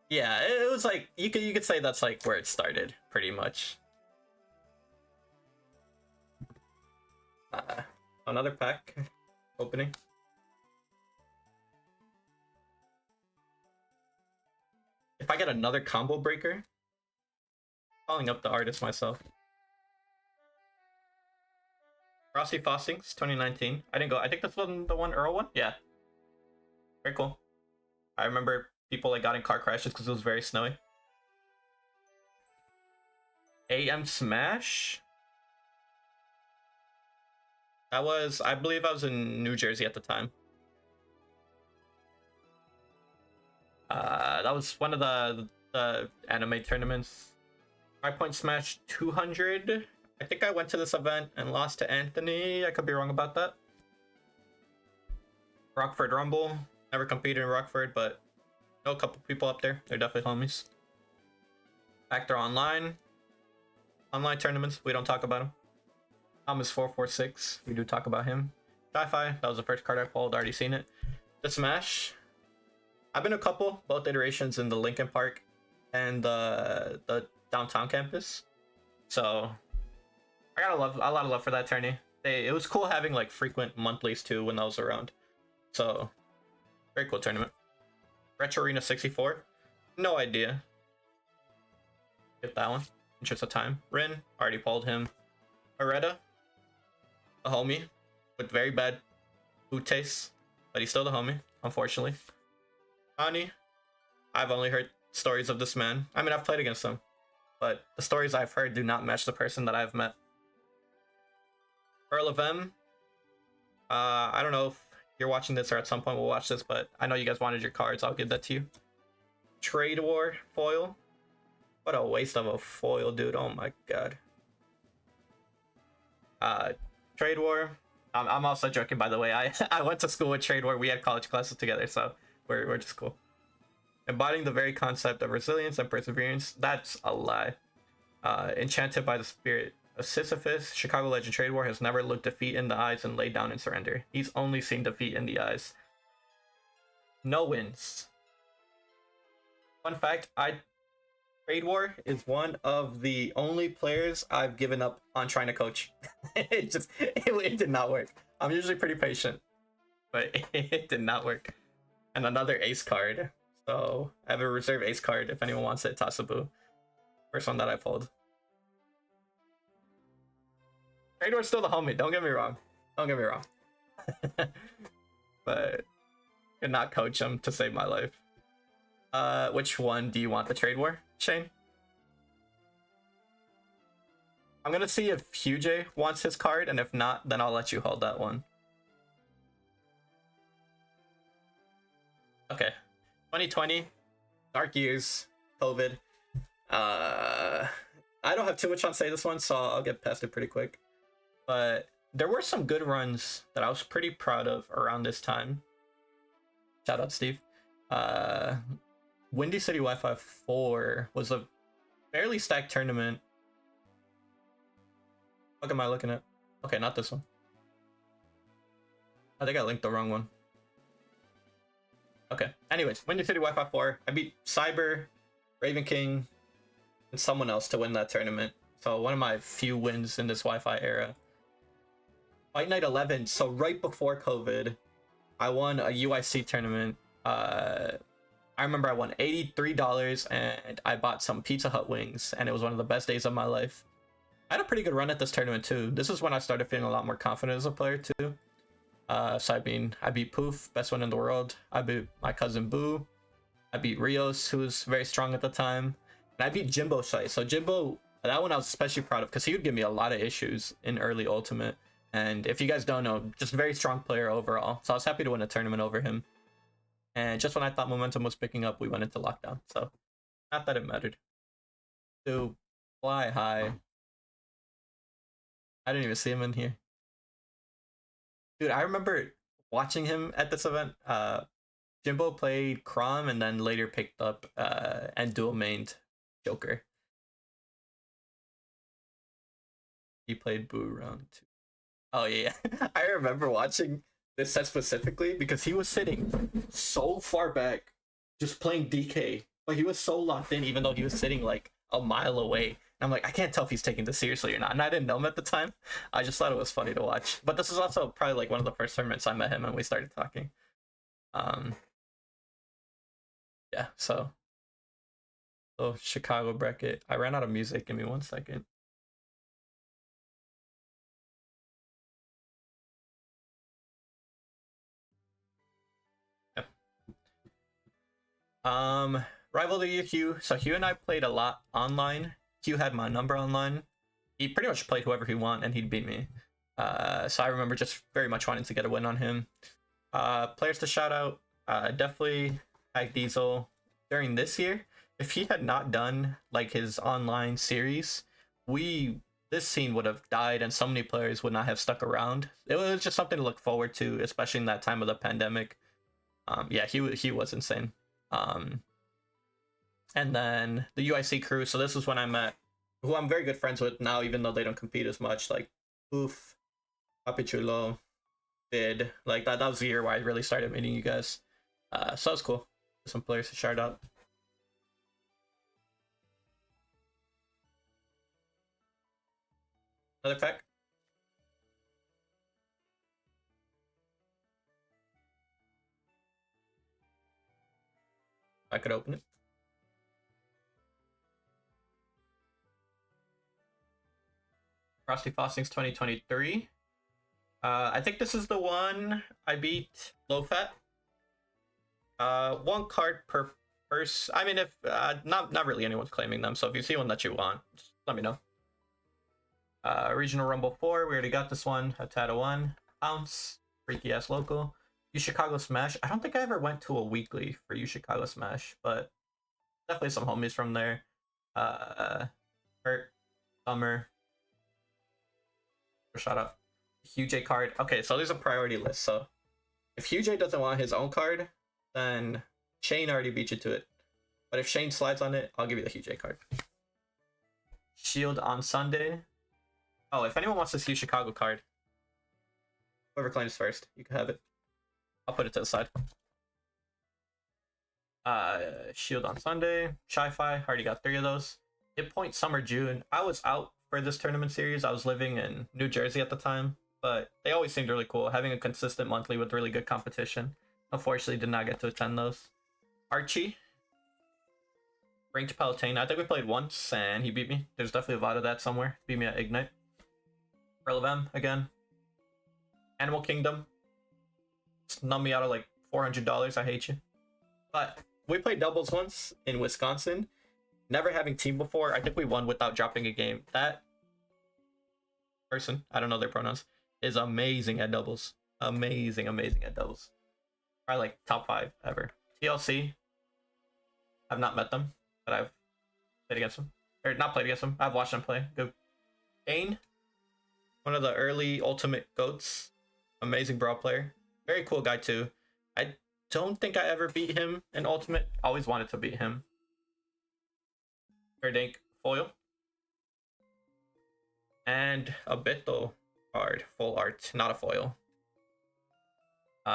Yeah, it was like you could say that's like where it started, pretty much. Another pack opening. If I get another combo breaker, calling up the artist myself. Rossi Fostings, 2019. I didn't go. I think that's the one Earl one. Yeah. Very cool. I remember people like got in car crashes because it was very snowy. AM Smash. That was, I believe I was in New Jersey at the time. That was one of the anime tournaments. 5-Point Smash 200. I think I went to this event and lost to Anthony. I could be wrong about that. Rockford Rumble. Never competed in Rockford, but know a couple people up there. They're definitely homies. Factor Online. Online tournaments. We don't talk about them. Thomas 446. We do talk about him. Sci-Fi. That was the first card I pulled. Already seen it. The Smash. I've been a couple. Both iterations in the Lincoln Park and the downtown campus. So I got a lot of love for that tourney. It was cool having like frequent monthlies too when I was around. So very cool tournament. Retro Arena 64. No idea. Get that one. Interest of time. Rin. Already pulled him. Areta. A homie. With very bad food taste. But he's still the homie, unfortunately. Ani. I've only heard stories of this man. I mean, I've played against him. But the stories I've heard do not match the person that I've met. Earl of M. I don't know if you're watching this or at some point we'll watch this, but I know you guys wanted your cards. I'll give that to you. Trade War foil. What a waste of a foil, dude. Oh my god. Trade War. I'm also joking, by the way. I went to school with Trade War. We had college classes together, so we're just cool. Embodying the very concept of resilience and perseverance. That's a lie. Enchanted by the spirit of Sisyphus, Chicago legend Trade War has never looked defeat in the eyes and laid down in surrender. He's only seen defeat in the eyes. No wins. Fun fact, Trade War is one of the only players I've given up on trying to coach. it did not work. I'm usually pretty patient, but it did not work. And another ace card. So I have a reserve ace card if anyone wants it. Tasabu. First one that I pulled. Trade War's still the homie, don't get me wrong. Don't get me wrong. But could not coach him to save my life. Which one do you want, the Trade War, Shane? I'm gonna see if Huge wants his card, and if not, then I'll let you hold that one. Okay. 2020, dark years, COVID. I don't have too much on say this one, so I'll get past it pretty quick. But there were some good runs that I was pretty proud of around this time. Shout out, Steve. Uh, Windy City Wi-Fi 4 was a fairly stacked tournament. What am I looking at? Okay, not this one. I think I linked the wrong one. Okay. Anyways, Windy City Wi-Fi 4. I beat Cyber, Raven King, and someone else to win that tournament. So one of my few wins in this Wi-Fi era. Fight Night 11. So right before COVID, I won a UIC tournament. I remember I won $83 and I bought some Pizza Hut wings, and it was one of the best days of my life. I had a pretty good run at this tournament too. This is when I started feeling a lot more confident as a player too. So I beat Poof, best one in the world. I beat my cousin Boo. I beat Rios, who was very strong at the time. And I beat Jimbo Shai. So Jimbo, that one I was especially proud of because he would give me a lot of issues in early Ultimate. And if you guys don't know, just very strong player overall. So I was happy to win a tournament over him. And just when I thought momentum was picking up, we went into lockdown. So not that it mattered. To fly high. I didn't even see him in here. Dude, I remember watching him at this event. Jimbo played Chrom and then later picked up and dual mained Joker. He played Boo round 2. Oh yeah, I remember watching this set specifically because he was sitting so far back, just playing DK. But he was so locked in, even though he was sitting like a mile away. And I'm like, I can't tell if he's taking this seriously or not. And I didn't know him at the time. I just thought it was funny to watch. But this is also probably like one of the first tournaments I met him and we started talking. Yeah, so Chicago bracket. I ran out of music. Give me 1 second. Yep. Rivalry Hugh. So Hugh and I played a lot online. Hugh had my number online. He pretty much played whoever he wanted and he'd beat me. So I remember just very much wanting to get a win on him. Players to shout out. Definitely Hag Diesel. During this year, if he had not done like his online series, this scene would have died and so many players would not have stuck around. It was just something to look forward to, especially in that time of the pandemic. Yeah, he was insane. And then the UIC crew. So this is when I met who I'm very good friends with now, even though they don't compete as much. Like Poof, Papichulo, Did. Like that was the year where I really started meeting you guys. So that was cool. Some players to shout out. Another pack. I could open it. Frosty Fostings 2023. I think this is the one I beat Low Fat. 1 card per purse. I mean, if not really anyone's claiming them, so if you see one that you want, just let me know. Regional Rumble 4, we already got this one. Hatata 1, Bounce, freaky ass local. U Chicago Smash. I don't think I ever went to a weekly for U Chicago Smash, but definitely some homies from there. Hurt, Summer. Shout out. Hugh J card. Okay, so there's a priority list. So if Hugh J doesn't want his own card, then Shane already beat you to it. But if Shane slides on it, I'll give you the Hugh J card. Shield on Sunday. Oh, if anyone wants this Hugh Chicago card, whoever claims first, you can have it. I'll put it to the side. Shield on Sunday. Sci-Fi, already got 3 of those. Hit Point Summer June. I was out for this tournament series. I was living in New Jersey at the time, but they always seemed really cool. Having a consistent monthly with really good competition. Unfortunately, did not get to attend those. Archie. Ranked Palatine. I think we played once and he beat me. There's definitely a VOD of that somewhere. Beat me at Ignite. Relevem again. Animal Kingdom. Snub me out of like $400. I hate you. But we played doubles once in Wisconsin. Never having team before. I think we won without dropping a game. That person, I don't know their pronouns, is amazing at doubles. Amazing at doubles. Probably like top 5 ever. TLC. I've not met them, but I've played against them. Or not played against them. I've watched them play. Good. Kane. One of the early Ultimate GOATs. Amazing brawl player. Very cool guy too. don't think I ever beat him in Ultimate. Always wanted to beat him. Gerdink foil. And a Bito card, full art, not a foil.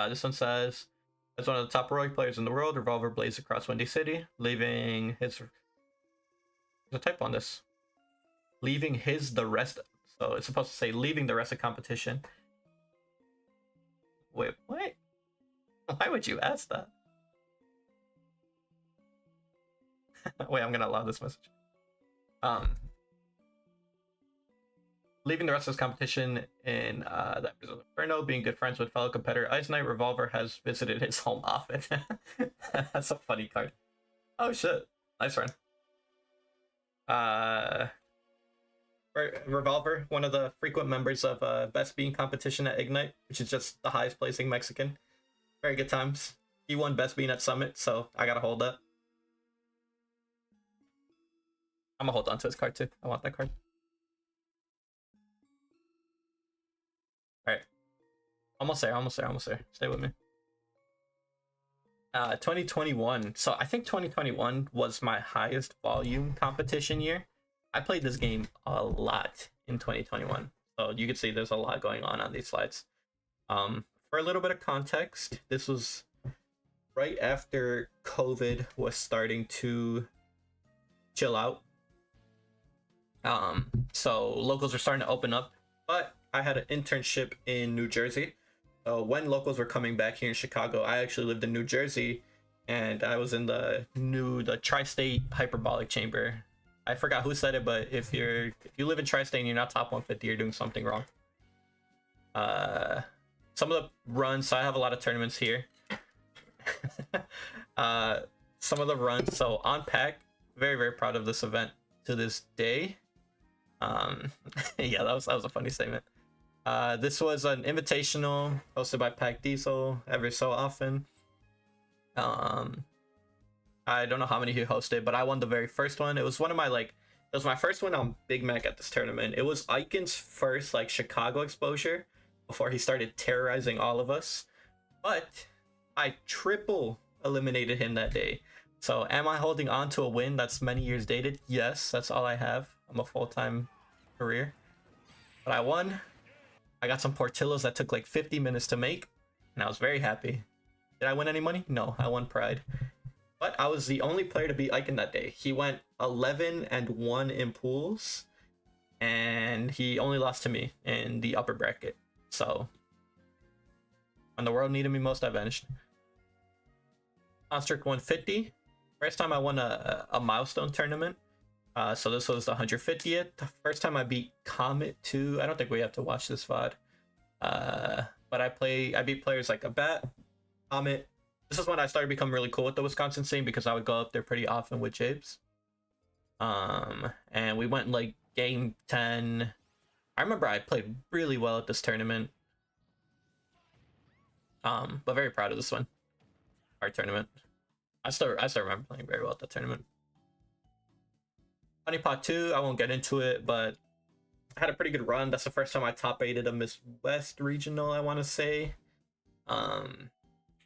This one says, as one of the top heroic players in the world, Revolver blazed across Windy City, leaving his... There's a typo on this. Leaving the rest... So it's supposed to say, leaving the rest of competition. Wait, what? Why would you ask that? Wait, I'm gonna allow this message. Leaving the rest of his competition in that Brazil Inferno, being good friends with fellow competitor Ice Knight, Revolver has visited his home often. That's a funny card. Oh shit, nice run. Revolver, one of the frequent members of Best Bean competition at Ignite, which is just the highest placing Mexican. Very good times. He won Best Bean at Summit, so I gotta hold that. I'm gonna hold on to his card too. I want that card. Alright. Almost there. Stay with me. 2021. So I think 2021 was my highest volume competition year. I played this game a lot in 2021. So you can see there's a lot going on these slides. For a little bit of context, this was right after COVID was starting to chill out. So locals were starting to open up, but I had an internship in New Jersey. So when locals were coming back here in Chicago, I actually lived in New Jersey, and I was in the Tri-State Hyperbolic Chamber. I forgot who said it, but if you live in Tri-State and you're not top 150, you're doing something wrong. Some of the runs, so I have a lot of tournaments here. Some of the runs, so on pack, very, very proud of this event to this day. Yeah, that was a funny statement. This was an invitational hosted by Pack Diesel every so often. I don't know how many he hosted, but I won the very first one. It was one of my it was my first one on Big Mac at this tournament. It was Iken's first Chicago exposure before he started terrorizing all of us. But I triple eliminated him that day. So am I holding on to a win that's many years dated? Yes, that's all I have. I'm a full-time career. But I won. I got some Portillos that took 50 minutes to make, and I was very happy. Did I win any money? No, I won pride. But I was the only player to beat Iken that day. He went 11-1 in pools, and he only lost to me in the upper bracket. So when the world needed me most, I vanished. Construct 150. First time I won a milestone tournament. So this was the 150th. The first time I beat Comet too. I don't think we have to watch this VOD. But I beat players like Abat, Comet. This is when I started becoming really cool with the Wisconsin scene because I would go up there pretty often with Jabes. And we went game 10. I remember I played really well at this tournament. But very proud of this one. Our tournament. I still remember playing very well at that tournament. Honeypot 2, I won't get into it, but I had a pretty good run. That's the first time I top 8'd a Miss West regional, I want to say.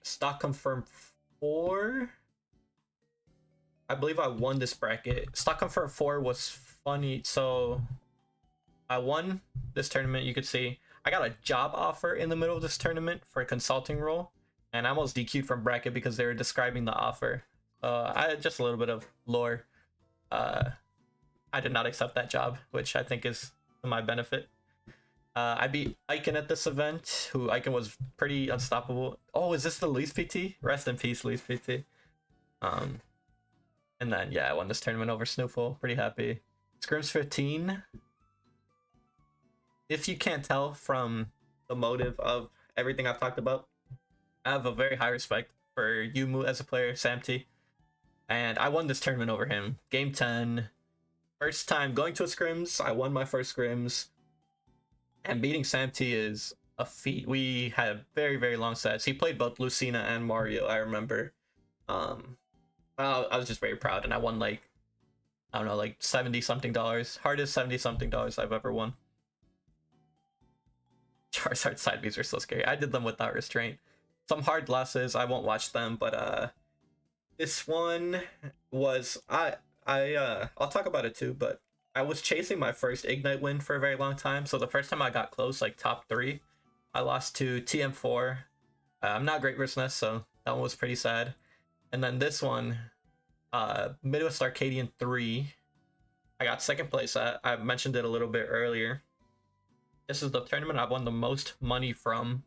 Stock confirmed 4. I believe I won this bracket. Stock confirmed 4 was funny. So I won this tournament. You could see I got a job offer in the middle of this tournament for a consulting role, and I almost DQ'd from bracket because they were describing the offer. I had just a little bit of lore. I did not accept that job, which I think is to my benefit. I beat Iken at this event, who Iken was pretty unstoppable. Oh, is this the Luis PT? Rest in peace, Luis PT. And then, yeah, I won this tournament over Snoofle. Pretty happy. Scrims 15. If you can't tell from the motive of everything I've talked about, I have a very high respect for Yumu as a player, Sam T. And I won this tournament over him. Game 10. First time going to a scrims. I won my first scrims. And beating Sam T is a feat. We had very, very long sets. He played both Lucina and Mario, I remember. I was just very proud, and I won I don't know, $70-something. Hardest $70-something I've ever won. Charizard side Bs are so scary. I did them without restraint. some hard losses. I won't watch them, but this one was I'll talk about it too, but I was chasing my first Ignite win for a very long time. So the first time I got close, like top 3, I lost to TM4. I'm not great versus Ness, so that one was pretty sad. And then this one, Midwest Arcadian 3, I got second place at. I mentioned it a little bit earlier. This is the tournament I've won the most money from.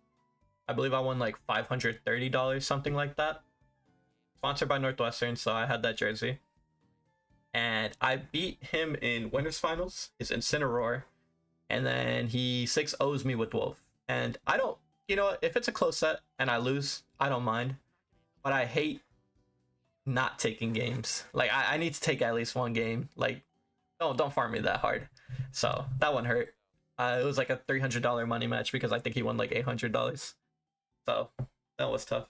I believe I won like $530, something like that. Sponsored by Northwestern, so I had that jersey. And I beat him in winners finals, his Incineroar, and then he 6-0s me with Wolf. And I don't, you know what, if it's a close set and I lose, I don't mind. But I hate not taking games. Like I need to take at least one game. Like, don't farm me that hard. So that one hurt. It was like a $300 money match because I think he won like $800. So that was tough.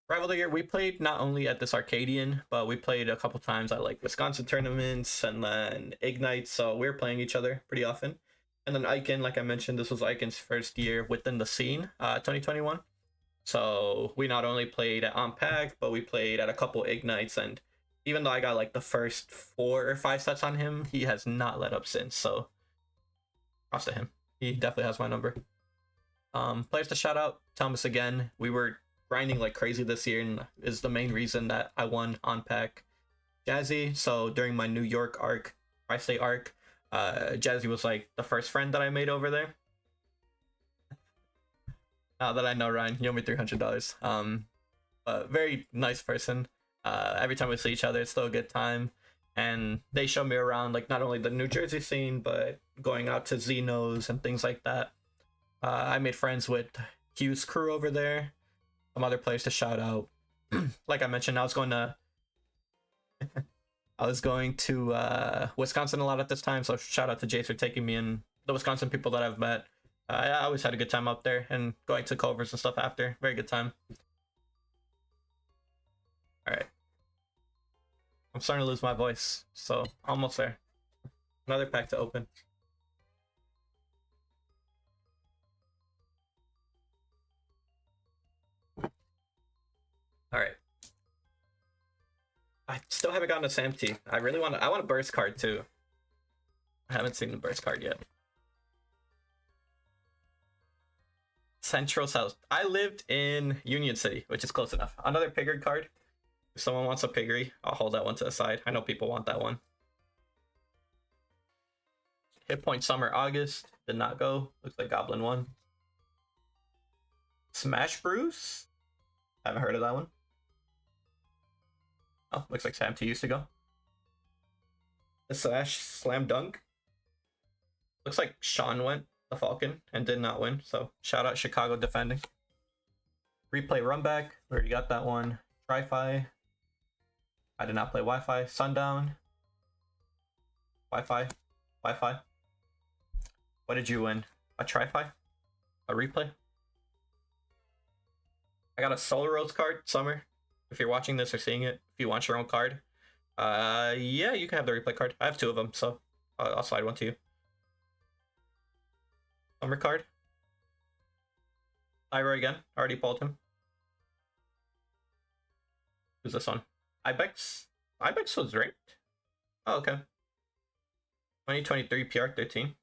Rival of the Year, we played not only at this Arcadian, but we played a couple times at like Wisconsin tournaments and then Ignite, so we were playing each other pretty often. And then Icon, like I mentioned, this was Icon's first year within the scene, 2021. So we not only played at Unpack, but we played at a couple Ignites, and even though I got like the first 4 or 5 sets on him, he has not let up since, so props to him. He definitely has my number. Players to shout out, Thomas again. We were grinding like crazy this year and is the main reason that I won on pack. Jazzy, so during my New York arc, Tri-State arc, Jazzy was like the first friend that I made over there. Now that I know Ryan, you owe me $300. But very nice person. Every time we see each other, it's still a good time. And they show me around like not only the New Jersey scene, but going out to Xenos and things like that. I made friends with Q's crew over there. Some other players to shout out. Like I mentioned, I was going to Wisconsin a lot at this time, so shout out to Jace for taking me and the Wisconsin people that I've met. I always had a good time up there and going to Culver's and stuff after. Very good time. Alright. I'm starting to lose my voice, so almost there. Another pack to open. All right. I still haven't gotten a Samty. I want a burst card too. I haven't seen the burst card yet. Central South. I lived in Union City, which is close enough. Another Piggery card. If someone wants a Piggery, I'll hold that one to the side. I know people want that one. Hit Point Summer August. Did not go. Looks like Goblin won. Smash Bruce. Haven't heard of that one. Oh, looks like Sam T used to go. The Slash Slam Dunk. Looks like Sean went, the Falcon, and did not win. So shout out Chicago defending. Replay Runback. We already got that one. Tri-Fi. I did not play Wi-Fi. Sundown. Wi-Fi. Wi-Fi. What did you win? A Tri-Fi? A replay? I got a Solar Rose card, Summer. If you're watching this or seeing it, if you want your own card, yeah, you can have the replay card. I have 2 of them, so I'll slide one to you. Summer card. Iroh again. Already pulled him. Who's this one? Ibex. Ibex was ranked. Oh, okay. 2023 PR 13.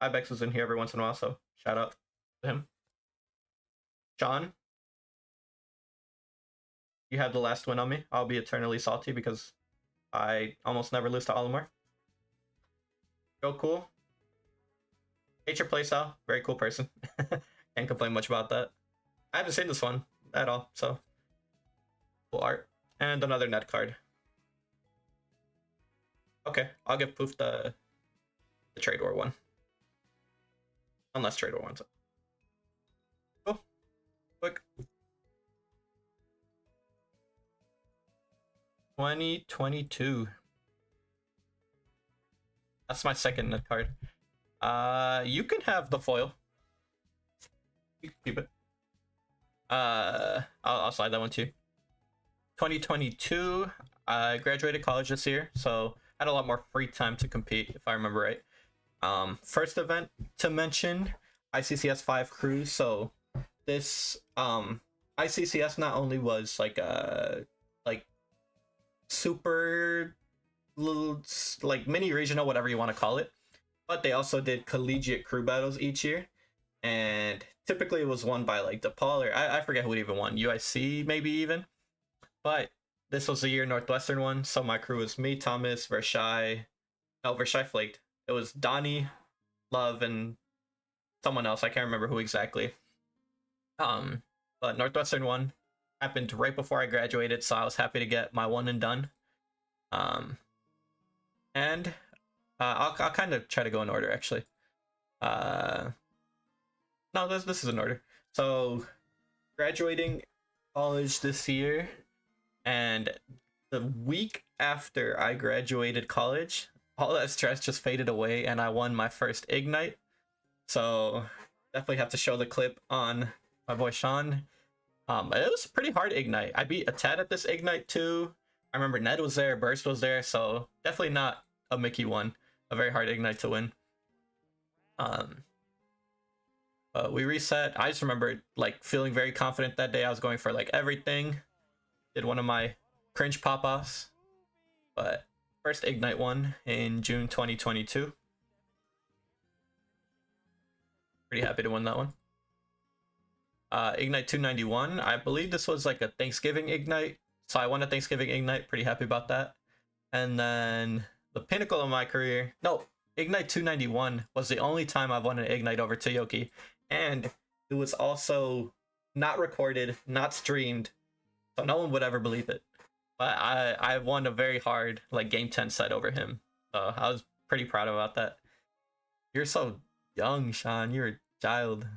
Ibex was in here every once in a while, so shout out to him. John. You have the last win on me. I'll be eternally salty because I almost never lose to Olimar. Go cool. Hate your playstyle. Very cool person. Can't complain much about that. I haven't seen this one at all, so cool art. And another net card. Okay, I'll give Poof the Trade War one. Unless Trade War wants it. Cool. Quick. 2022. That's my second net card. You can have the foil. You can keep it. I'll slide that one too. 2022. I graduated college this year, so I had a lot more free time to compete, if I remember right. First event to mention, ICCS 5 Cruise. So this ICCS not only was like a like super like mini regional, whatever you want to call it, but they also did collegiate crew battles each year, and typically it was won by like DePaul or I forget who it even won, UIC maybe even, but this was the year Northwestern won, so my crew was me, Thomas, Vershai. No, Vershai flaked. It was Donnie, Love, and someone else. I can't remember who exactly. But Northwestern won. Happened right before I graduated, so I was happy to get my one and done. And I'll kind of try to go in order actually. No, this is in order. So graduating college this year, and the week after I graduated college, all that stress just faded away, and I won my first Ignite. So definitely have to show the clip on my boy Sean. It was a pretty hard Ignite. I beat a Tad at this Ignite too. I remember Ned was there, Burst was there, so definitely not a Mickey one. A very hard Ignite to win. But we reset. I just remember like feeling very confident that day. I was going for like everything. Did one of my cringe pop-offs. But first Ignite one in June 2022. Pretty happy to win that one. Ignite 291. I believe this was like a Thanksgiving Ignite. So I won a Thanksgiving Ignite. Pretty happy about that. And then the pinnacle of my career. No, Ignite 291 was the only time I've won an Ignite over Toyoki. And it was also not recorded, not streamed. So no one would ever believe it. But I won a very hard like game 10 set over him. So I was pretty proud about that. You're so young, Sean. You're a child.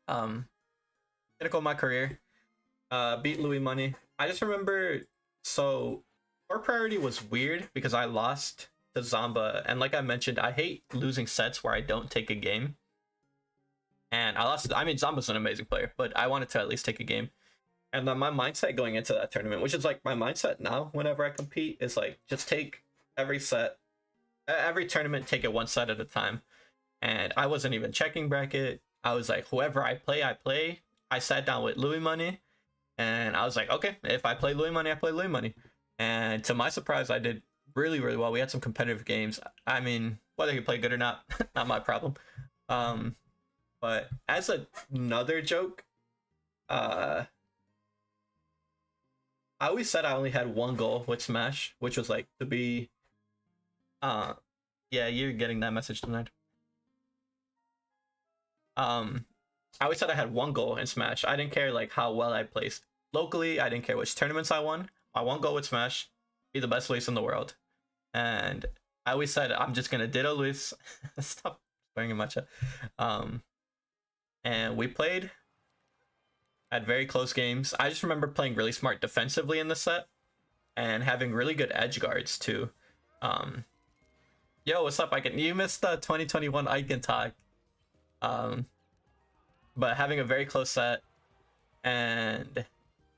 Pinnacle of my career. Beat Louis Money. I just remember, so our priority was weird because I lost to Zamba, and like I mentioned, I hate losing sets where I don't take a game. And I lost. I mean, Zamba's an amazing player, but I wanted to at least take a game. And then my mindset going into that tournament, which is like my mindset now whenever I compete, is like just take every set, every tournament, take it one set at a time. And I wasn't even checking bracket. I was like, whoever I play, I play. I sat down with Louis Money, and I was like, okay, if I play Louis Money, I play Louis Money. And to my surprise, I did really, really well. We had some competitive games. I mean, whether you play good or not, not my problem. But as another joke, I always said I only had one goal with Smash, which was like to be, yeah, you're getting that message tonight. I always said I had one goal in Smash. I didn't care like how well I placed locally. I didn't care which tournaments I won. My one goal with Smash, be the best Luis in the world. And I always said I'm just gonna ditto Luis. Stop swearing in my chat. And we played. Had very close games. I just remember playing really smart defensively in the set and having really good edge guards too. Yo, what's up, Icon? You missed the 2021 Icon talk. But having a very close set, and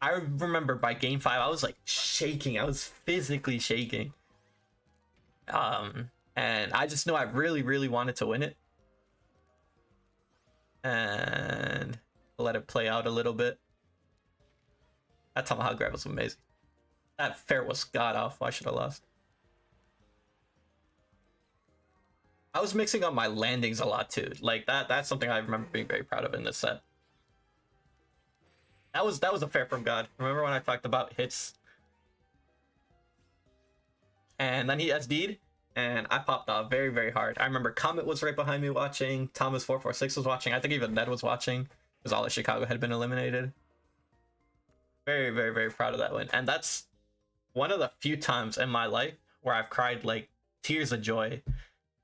I remember by game 5 I was like shaking. I was physically shaking. And I just knew I really, really wanted to win it. And let it play out a little bit. That tomahawk grab was amazing. That fair was god awful. I should have lost. I was mixing up my landings a lot too. Like that's something I remember being very proud of in this set. That was a fair from God. Remember when I talked about hits? And then he SD'd and I popped off very, very hard. I remember Comet was right behind me watching, Thomas446 was watching, I think even Ned was watching, because all of Chicago had been eliminated. Very, very, very proud of that win. And that's one of the few times in my life where I've cried like tears of joy.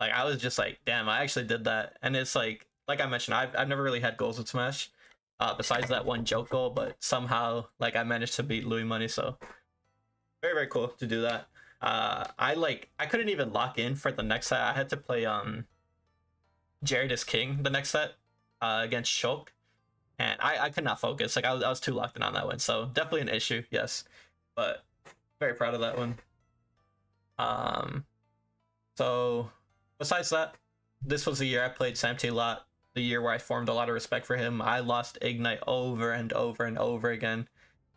Like I was just like, damn, I actually did that. And it's like I mentioned, I've never really had goals with Smash, besides that one joke goal, but somehow like I managed to beat Louis Money, so very, very cool to do that. I couldn't even lock in for the next set. I had to play Jared is King the next set against Shulk, and I could not focus. Like I was too locked in on that one, so definitely an issue, yes, but very proud of that one. So besides that, this was the year I played Sam T a lot. the year where I formed a lot of respect for him. I lost Ignite over and over and over again,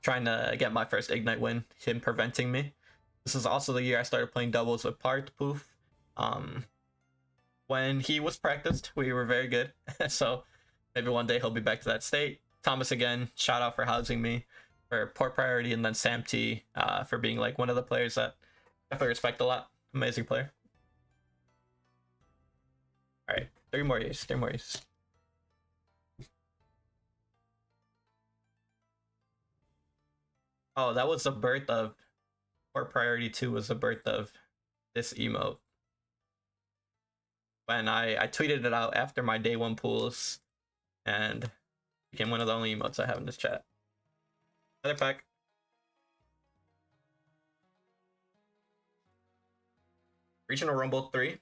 trying to get my first Ignite win, him preventing me. This is also the year I started playing doubles with Partpoof. When he was practiced, we were very good. So maybe one day he'll be back to that state. Thomas again, shout out for housing me for Port Priority, and then Sam T for being like one of the players that I definitely respect a lot. Amazing player. All right, 3 more years. 3 more years. Oh, that was the birth of Port Priority 2 was the birth of this emote. When I tweeted it out after my day 1 pools, and became one of the only emotes I have in this chat. Another pack. Regional Rumble 3.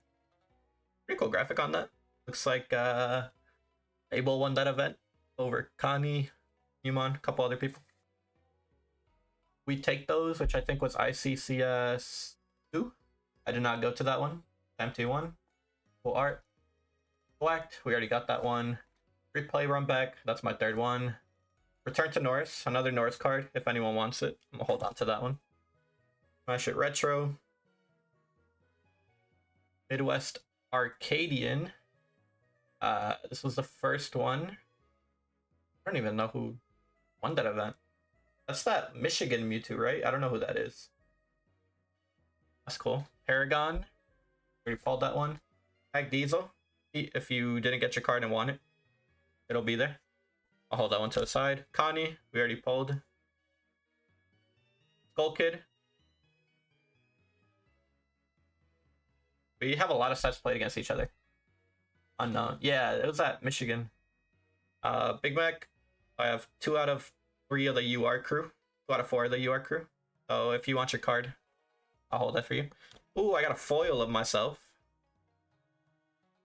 Pretty cool graphic on that. Looks like Abel won that event over Connie, Newman, a couple other people. We Take Those, which I think was ICCS 2. I did not go to that one. MT1. Cool art. Whacked. We already got that one. Replay Run Back. That's my 3rd one. Return to Norris. Another Norris card if anyone wants it. I'm gonna hold on to that one. Smash It Retro. Midwest Arcadian. This was the first one. I don't even know who won that event. That's that Michigan Mewtwo, right? I don't know who that is. That's cool. Paragon. Already followed that one. Tag Diesel. If you didn't get your card and want it, it'll be there. I'll hold that one to the side. Connie, we already pulled. Skull Kid. We have a lot of sets played against each other. Unknown. Yeah, it was at Michigan. Big Mac. I have 2 out of 3 of the UR crew. 2 out of 4 of the UR crew. So if you want your card, I'll hold that for you. Ooh, I got a foil of myself.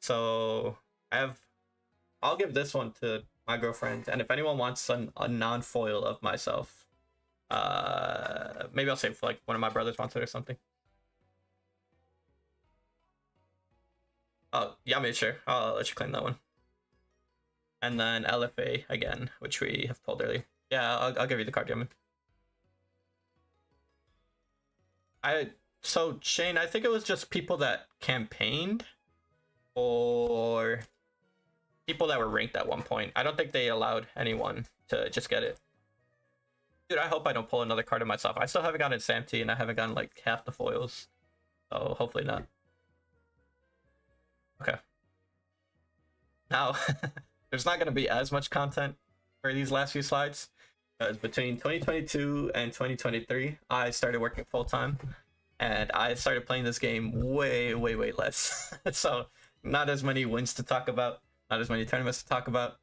So I'll give this one to my girlfriend, and if anyone wants a non-foil of myself, maybe I'll save for like one of my brothers wants it or something. Oh, yeah, sure. I'll let you claim that one. And then LFA again, which we have pulled earlier. Yeah, I'll give you the card, Yamin. So Shane, I think it was just people that campaigned or people that were ranked at one point. I don't think they allowed anyone to just get it. Dude, I hope I don't pull another card of myself. I still haven't gotten Sam T, and I haven't gotten like half the foils. So hopefully not. Okay. Now, there's not going to be as much content for these last few slides. Because between 2022 and 2023, I started working full-time. And I started playing this game way, way, way less. So not as many wins to talk about. Not as many tournaments to talk about.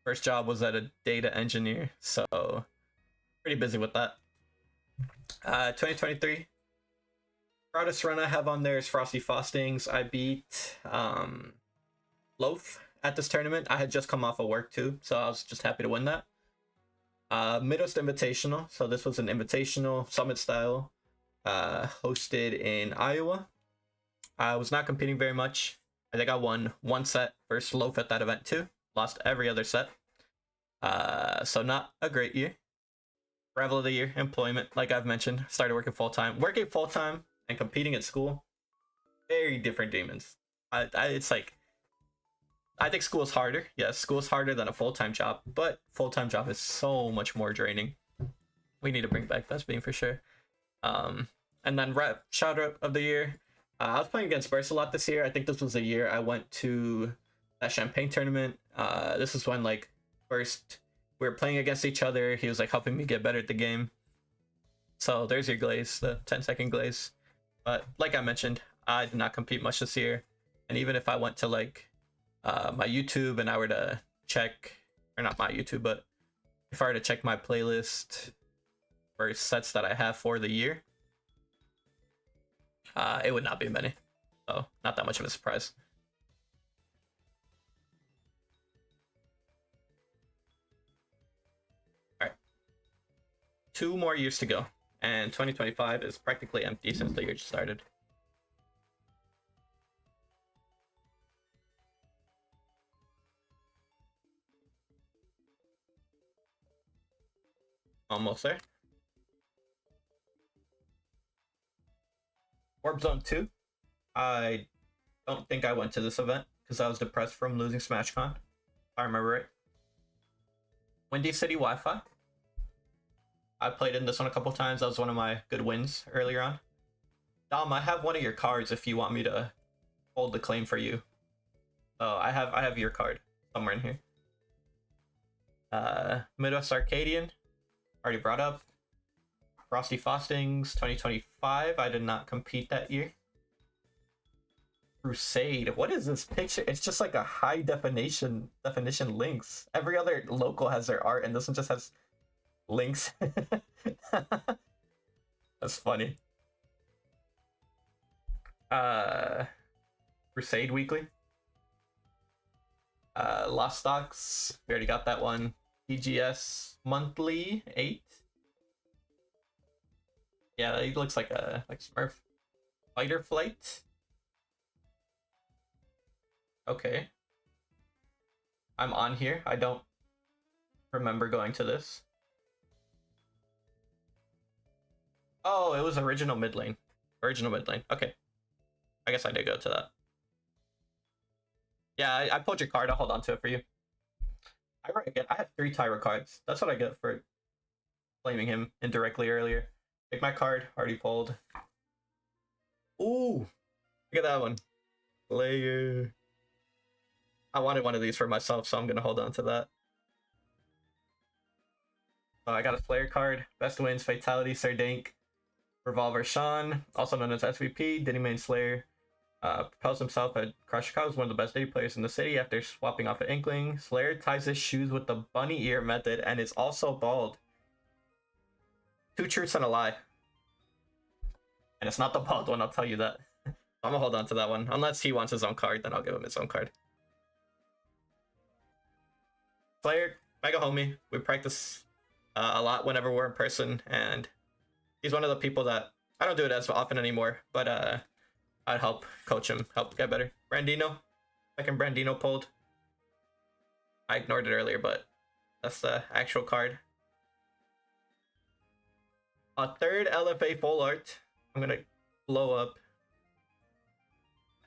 First job was at a data engineer. So pretty busy with that. 2023. Proudest run I have on there is Frosty Faustings. I beat Loaf at this tournament. I had just come off of work too, so I was just happy to win that. Midwest Invitational. So this was an invitational summit style, hosted in Iowa. I was not competing very much. I think I won 1 set versus Loaf at that event too. Lost every other set. So not a great year. Rival of the year, employment, like I've mentioned. Started working full-time. Working full-time and competing at school, very different demons. It's like, I think school is harder. Yes, school is harder than a full-time job, but full-time job is so much more draining. We need to bring back Best Beam for sure. And then rep shout out of the year. I was playing against Burst a lot this year. I think this was the year I went to that Champagne tournament. This is when like first we were playing against each other. He was like helping me get better at the game. So there's your glaze, the 10-second glaze. But like I mentioned, I did not compete much this year. And even if I went to like my YouTube and I were to check, or not my YouTube, but if I were to check my playlist for sets that I have for the year, it would not be many. So not that much of a surprise. All right. 2 more years to go. And 2025 is practically empty since the year just started. Almost there. Warp Zone 2. I don't think I went to this event because I was depressed from losing SmashCon. If I remember right. Windy City Wi-Fi. I played in this one a couple times. That was one of my good wins earlier on. Dom, I have one of your cards if you want me to hold the claim for you. Oh, I have your card somewhere in here. Midwest Arcadian, already brought up. Frosty Fostings 2025. I did not compete that year. Crusade. What is this picture? It's just like a high definition links. Every other local has their art, and this one just has links. That's funny. Crusade Weekly. Lost Stocks. We already got that one. PGS Monthly 8. Yeah, he looks like a Smurf. Fighter Flight. Okay. I'm on here. I don't remember going to this. Oh, it was original mid lane. Original mid lane. Okay. I guess I did go to that. Yeah, I pulled your card. I'll hold on to it for you. I have 3 Tyra cards. That's what I get for claiming him indirectly earlier. Take my card. Already pulled. Ooh. Look at that one. Player. I wanted one of these for myself, so I'm going to hold on to that. I got a Slayer card. Best wins, Fatality, Serdink, Revolver Sean, also known as SVP, Diddy Main Slayer. Propels himself at Crush Chicago as one of the best Diddy players in the city after swapping off an Inkling. Slayer ties his shoes with the bunny ear method and is also bald. 2 truths and a lie. And it's not the bald one, I'll tell you that. I'm gonna hold on to that one. Unless he wants his own card, then I'll give him his own card. Slayer, mega homie. We practice a lot whenever we're in person, and he's one of the people that I don't do it as often anymore, but I'd help coach him, help get better. Brandino, second Brandino pulled. I ignored it earlier, but that's the actual card. A 3rd LFA full art. I'm gonna blow up.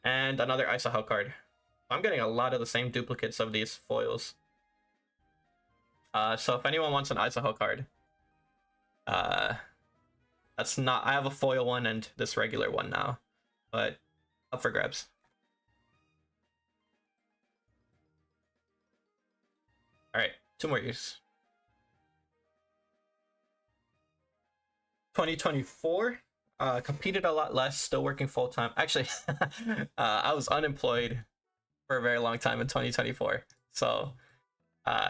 And another Isahel card. I'm getting a lot of the same duplicates of these foils. So if anyone wants an Isahel card, that's not. I have a foil one and this regular one now, but up for grabs. All right, 2 more years. 2024. Competed a lot less. Still working full time. Actually, I was unemployed for a very long time in 2024. So.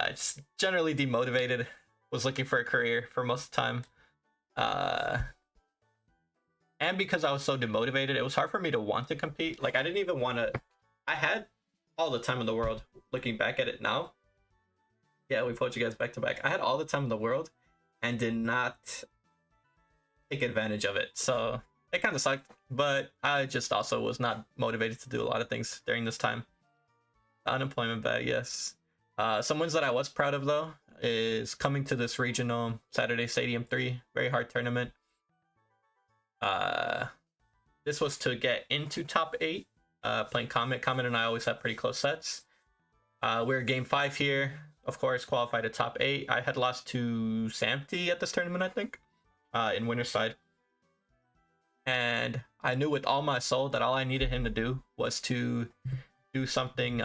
Just generally demotivated. Was looking for a career for most of the time. And because I was so demotivated, it was hard for me to want to compete. Like, I didn't even want to. I had all the time in the world. Looking back at it now. Yeah, we put you guys back to back. I had all the time in the world and did not take advantage of it. So it kind of sucked. But I just also was not motivated to do a lot of things during this time. Unemployment bag, yes. Some wins that I was proud of, though, is coming to this regional Saturday Stadium 3. Very hard tournament. This was to get into top 8. Playing Comet. Comet and I always have pretty close sets. We're game 5 here. Of course, qualified to top 8. I had lost to Samty at this tournament, I think, in Winterside. And I knew with all my soul that all I needed him to do was to do something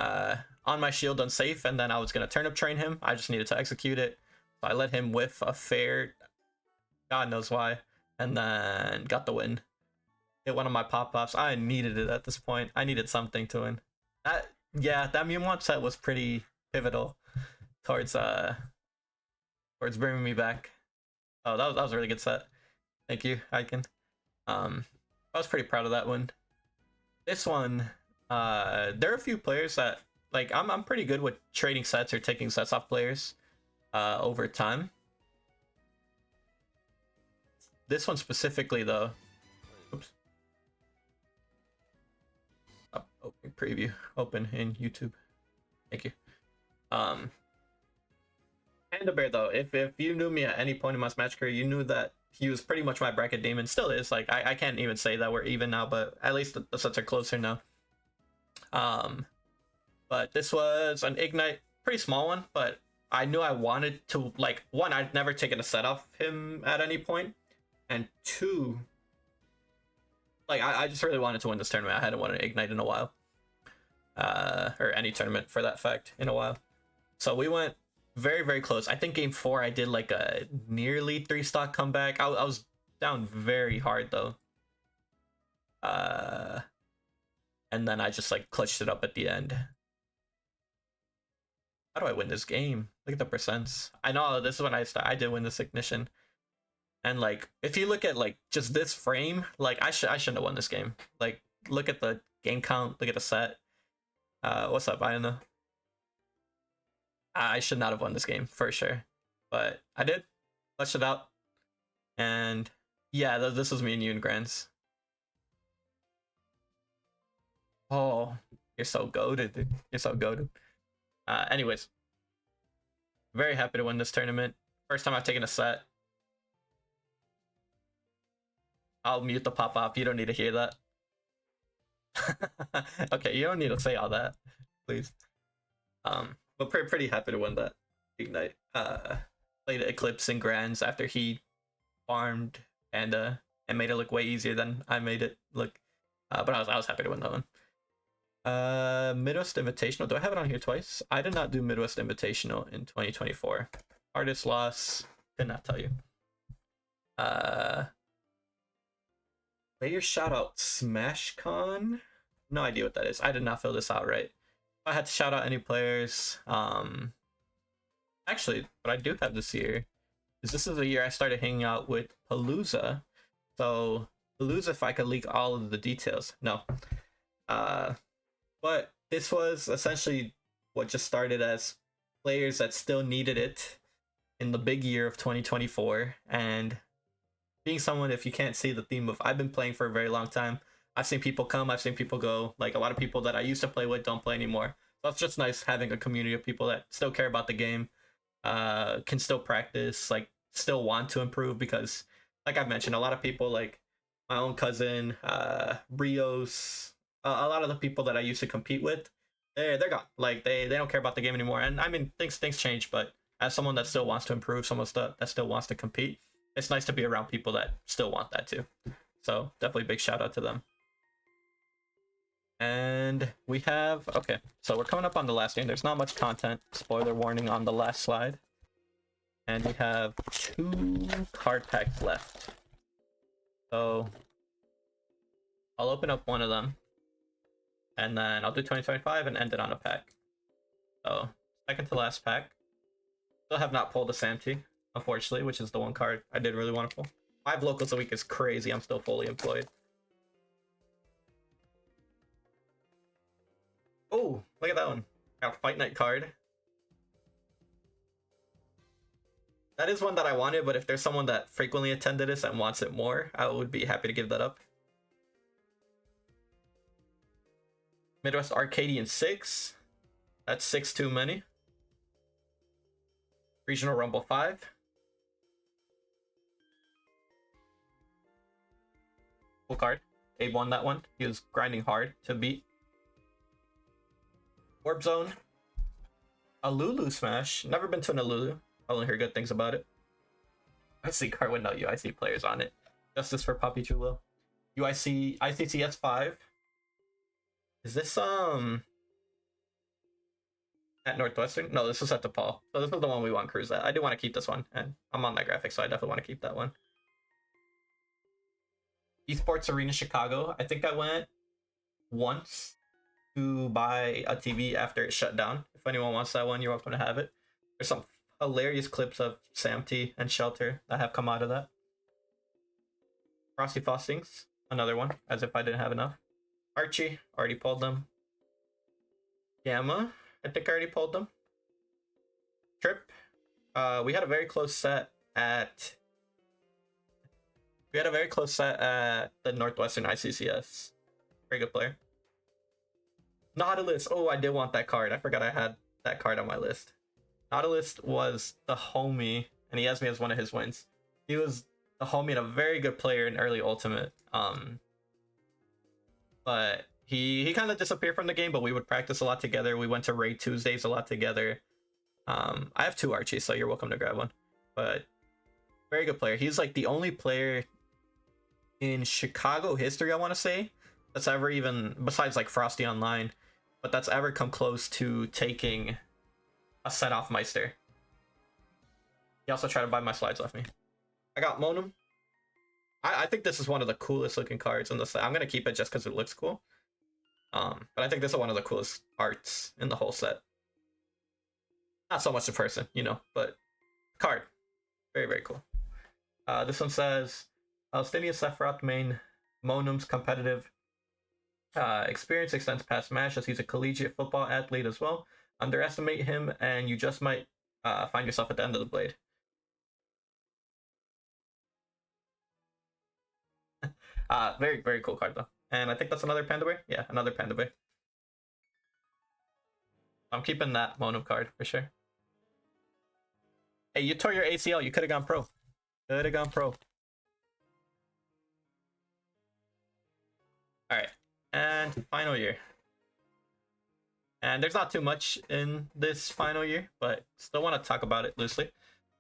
on my shield unsafe, and then I was going to turnip train him. I just needed to execute it. So I let him whiff a fair, God knows why, and then got the win. Hit one of my pop-offs. I needed it at this point. I needed something to win. That Mewmont set was pretty pivotal towards bringing me back. Oh, that was a really good set. Thank you, Icon. I was pretty proud of that one. This one, there are a few players that, like, I'm pretty good with trading sets or taking sets off players over time. This one specifically, though. Oops. Oh, open preview. Open in YouTube. Thank you. Panda Bear though, if you knew me at any point in my Smash career, you knew that he was pretty much my bracket demon. Still is. Like I can't even say that we're even now, but at least the sets are closer now. Um, but this was an Ignite, pretty small one, but I knew I wanted to, like, one, I'd never taken a set off him at any point, and two, like I just really wanted to win this tournament. I hadn't won an Ignite in a while, or any tournament for that fact in a while. So we went very, very close. I think game 4 I did like a nearly 3-stock comeback. I was down very hard though. And then I just like clutched it up at the end. How do I win this game? Look at the percents. I know this is when I did win this Ignition. And like if you look at like just this frame, like I shouldn't have won this game. Like look at the game count, look at the set. What's up, Iona? I should not have won this game for sure. But I did. Clutched it out. And yeah, this was me and you in Grands. Oh, you're so goated, dude. You're so goated. Anyways, very happy to win this tournament. First time I've taken a set. I'll mute the pop-up. You don't need to hear that. Okay, you don't need to say all that, please. But pretty happy to win that Ignite. Played Eclipse in Grands after he farmed and made it look way easier than I made it look. But I was happy to win that one. Midwest Invitational. Do I have it on here twice? I did not do Midwest Invitational in 2024. Hardest loss. Did not tell you. Player shout out SmashCon. No idea what that is. I did not fill this out right. I had to shout out any players. Actually, what I do have this year is this is the year I started hanging out with Palooza. So Palooza, if I could leak all of the details. No. But this was essentially what just started as players that still needed it in the big year of 2024. And being someone, if you can't see the theme of, I've been playing for a very long time. I've seen people come, I've seen people go. Like a lot of people that I used to play with don't play anymore. So it's just nice having a community of people that still care about the game, can still practice, like still want to improve, because like I've mentioned, a lot of people, like my own cousin, Rios, a lot of the people that I used to compete with, they're gone. Like they don't care about the game anymore. And I mean, things change, but as someone that still wants to improve, someone that still wants to compete, it's nice to be around people that still want that too. So definitely big shout out to them. And we have, okay, so we're coming up on the last game. There's not much content. Spoiler warning on the last slide. And we have 2 card packs left. So I'll open up one of them. And then I'll do 2025 and end it on a pack. So second to last pack. Still have not pulled a Samty, unfortunately, which is the one card I did really want to pull. 5 locals a week is crazy. I'm still fully employed. Oh, look at that one. Got a Fight Night card. That is one that I wanted, but if there's someone that frequently attended this and wants it more, I would be happy to give that up. Midwest Arcadian 6. That's 6 too many. Regional Rumble 5. Cool card. Abe won that one. He was grinding hard to beat. Warp Zone. A Lulu Smash. Never been to an Alulu. I only hear good things about it. I see card with no UIC players on it. Justice for Papi Chulo. UIC ICCS 5. Is this at Northwestern? No, this is at DePaul. So this is the one we want Cruise at. I do want to keep this one, and I'm on that graphic, so I definitely want to keep that one. Esports Arena Chicago. I think I went once to buy a TV after it shut down. If anyone wants that one, you're welcome to have it. There's some hilarious clips of Samty and Shelter that have come out of that. Frosty Fostings, another one, as if I didn't have enough. Archie, already pulled them. Gamma, I think I already pulled them. Trip, we had a very close set at... We had a very close set at the Northwestern ICCS. Very good player. Nautilus, oh, I did want that card. I forgot I had that card on my list. Nautilus was the homie, and he has me as one of his wins. He was the homie and a very good player in early Ultimate. But he kind of disappeared from the game, but we would practice a lot together. We went to Raid Tuesdays a lot together. I have 2 Archies, so you're welcome to grab one. But very good player. He's like the only player in Chicago history, I want to say, that's ever even, besides like Frosty Online, but that's ever come close to taking a set off Meister. He also tried to buy my slides off me. I got Monum. I think this is one of the coolest looking cards in the set. I'm gonna keep it just because it looks cool. But I think this is one of the coolest arts in the whole set. Not so much the person, you know, but card. Very, very cool. This one says, Alstinius Sephiroth main, Monum's competitive experience extends past Smash as he's a collegiate football athlete as well. Underestimate him and you just might find yourself at the end of the blade. Very, very cool card though. And I think that's another Panda Bear. Yeah, another Panda Bear. I'm keeping that Monum card for sure. Hey, you tore your ACL. You could have gone pro. Could have gone pro. Alright. And final year. And there's not too much in this final year, but still want to talk about it loosely.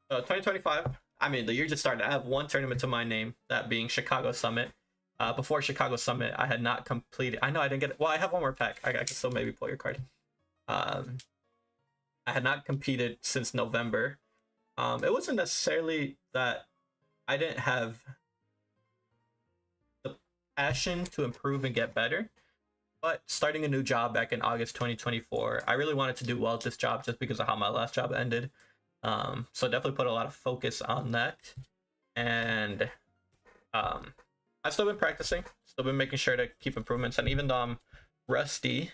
2025, I mean, the year just started. I have 1 tournament to my name, that being Chicago Summit. Before Chicago Summit, I had not completed. I know I didn't get it. Well, I have 1 more pack. I can still maybe pull your card. I had not competed since November. It wasn't necessarily that I didn't have the passion to improve and get better, but starting a new job back in August 2024, I really wanted to do well at this job just because of how my last job ended. So definitely put a lot of focus on that. And I've still been practicing, still been making sure to keep improvements. And even though I'm rusty,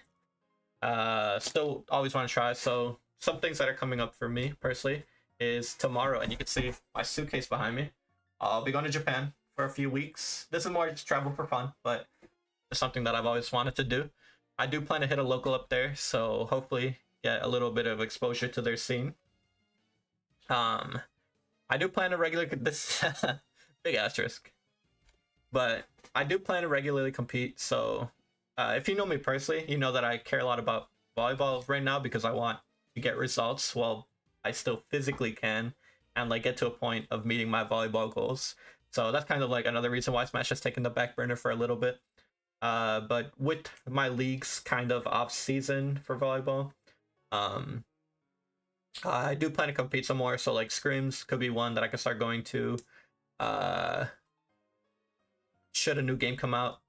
still always want to try. So some things that are coming up for me personally is tomorrow, and you can see my suitcase behind me. I'll be going to Japan for a few weeks. This is more just travel for fun, but it's something that I've always wanted to do. I do plan to hit a local up there, so hopefully get a little bit of exposure to their scene. I do plan to regularly this big asterisk, but I do plan to regularly compete. So if you know me personally, you know that I care a lot about volleyball right now because I want to get results while I still physically can and like get to a point of meeting my volleyball goals. So that's kind of like another reason why Smash has taken the back burner for a little bit. But with my leagues kind of off season for volleyball, I do plan to compete some more. So like scrims could be one that I could start going to. Should a new game come out,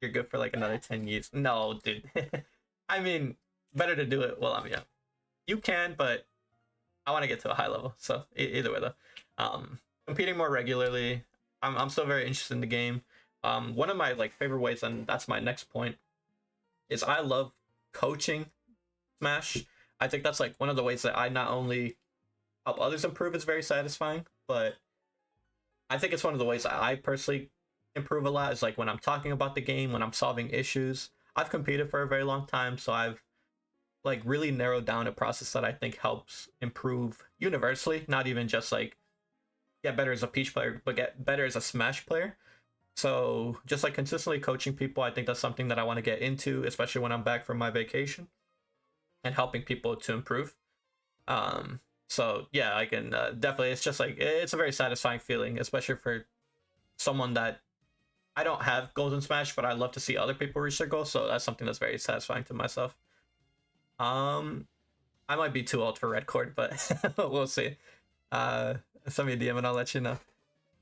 you're good for like another 10 years. No, dude. I mean, better to do it while I'm young. You can, but I want to get to a high level. So either way though, competing more regularly. I'm still very interested in the game. One of my like favorite ways, and that's my next point, is I love coaching Smash. I think that's like one of the ways that I not only help others improve, is very satisfying, but I think it's one of the ways that I personally improve a lot is like when I'm talking about the game, when I'm solving issues. I've competed for a very long time, so I've like really narrowed down a process that I think helps improve universally, not even just like get better as a Peach player, but get better as a Smash player. So just like consistently coaching people, I think that's something that I want to get into, especially when I'm back from my vacation, and helping people to improve. So yeah, I can definitely, it's just like, it's a very satisfying feeling, especially for someone that I don't have goals in Smash, but I love to see other people reach their goals. So that's something that's very satisfying to myself. I might be too old for Red Cord, but we'll see. Send me a DM and I'll let you know.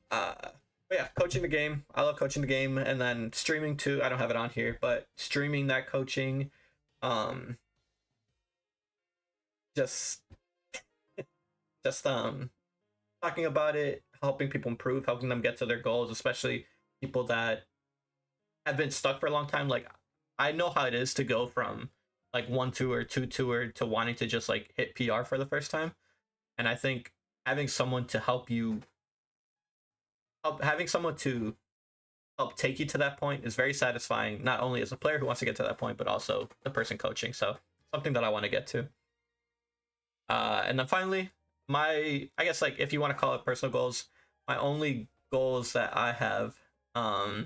But yeah, coaching the game. I love coaching the game, and then streaming too. I don't have it on here, but streaming that coaching, just talking about it, helping people improve, helping them get to their goals, especially people that have been stuck for a long time. Like, I know how it is to go from like 1-2 2-2 to wanting to just like hit PR for the first time. And I think having someone to help you, having someone to help take you to that point is very satisfying, not only as a player who wants to get to that point, but also the person coaching. So something that I want to get to. And then finally, I guess like if you want to call it personal goals, my only goals that I have, my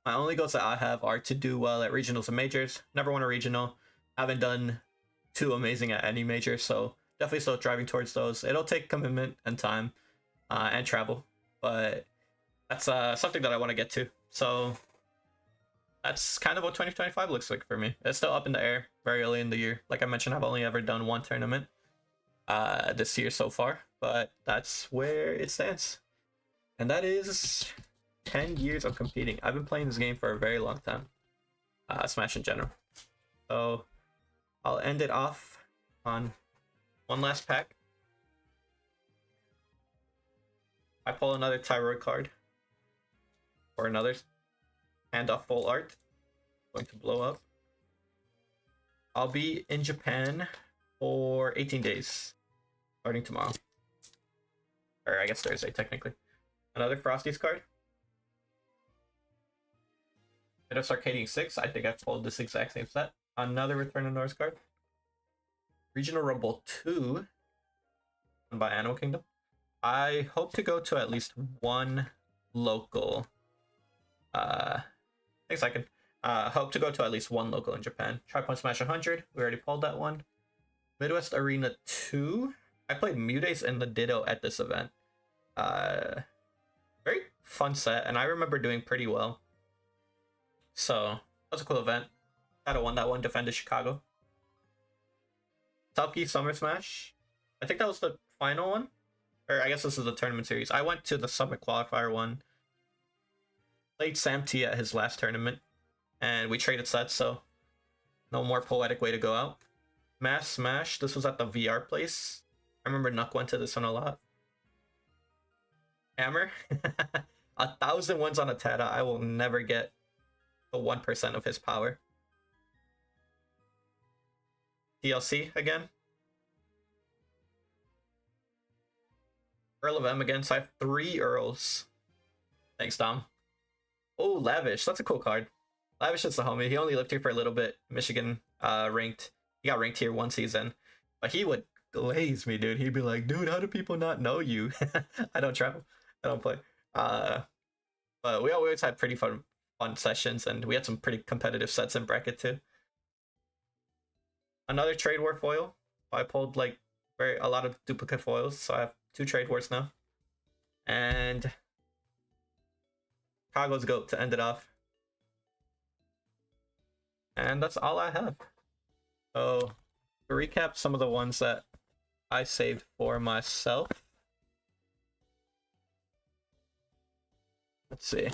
only goals that I have are to do well at regionals and majors. Never won a regional. Haven't done too amazing at any major, so definitely still driving towards those. It'll take commitment and time, and travel, but that's something that I want to get to. So that's kind of what 2025 looks like for me. It's still up in the air, very early in the year. Like I mentioned, I've only ever done one tournament this year so far, but that's where it stands. And that is 10 years of competing. I've been playing this game for a very long time, Smash in general. So I'll end it off on one last pack. I pull another Thyroid card, or another Handoff Full Art, going to blow up. I'll be in Japan for 18 days, starting tomorrow. Or I guess Thursday, technically. Another Frosty's card. Midos Arcadian 6, I think I've pulled this exact same set. Another Return of Norse card. Regional Rumble 2, by Animal Kingdom. I hope to go to at least one local. Thanks, I can. Hope to go to at least one local in Japan. Tri-Point Smash 100, we already pulled that one. Midwest Arena 2. I played Mutates and the Ditto at this event. Very fun set, and I remember doing pretty well. So, that was a cool event. Kinda won that one, defended Chicago. Top Gear Summer Smash. I think that was the final one. Or I guess this is the tournament series. I went to the Summit Qualifier one. Played Sam T at his last tournament. And we traded sets, so no more poetic way to go out. Mass Smash. This was at the VR place. I remember Nuck went to this one a lot. Hammer. 1,000 wins on a Tada. I will never get the 1% of his power. TLC again. Earl of M again, so I have 3 Earls. Thanks, Dom. Oh, Lavish. That's a cool card. Lavish is the homie. He only lived here for a little bit. Michigan ranked. He got ranked here one season. But he would glaze me, dude. He'd be like, dude, how do people not know you? I don't travel. I don't play. But we always had pretty fun sessions, and we had some pretty competitive sets in bracket too. Another Trade War foil. I pulled like a lot of duplicate foils, so I have 2 Trade Wars now. And Chicago's GOAT to end it off. And that's all I have. So to recap some of the ones that I saved for myself. Let's see.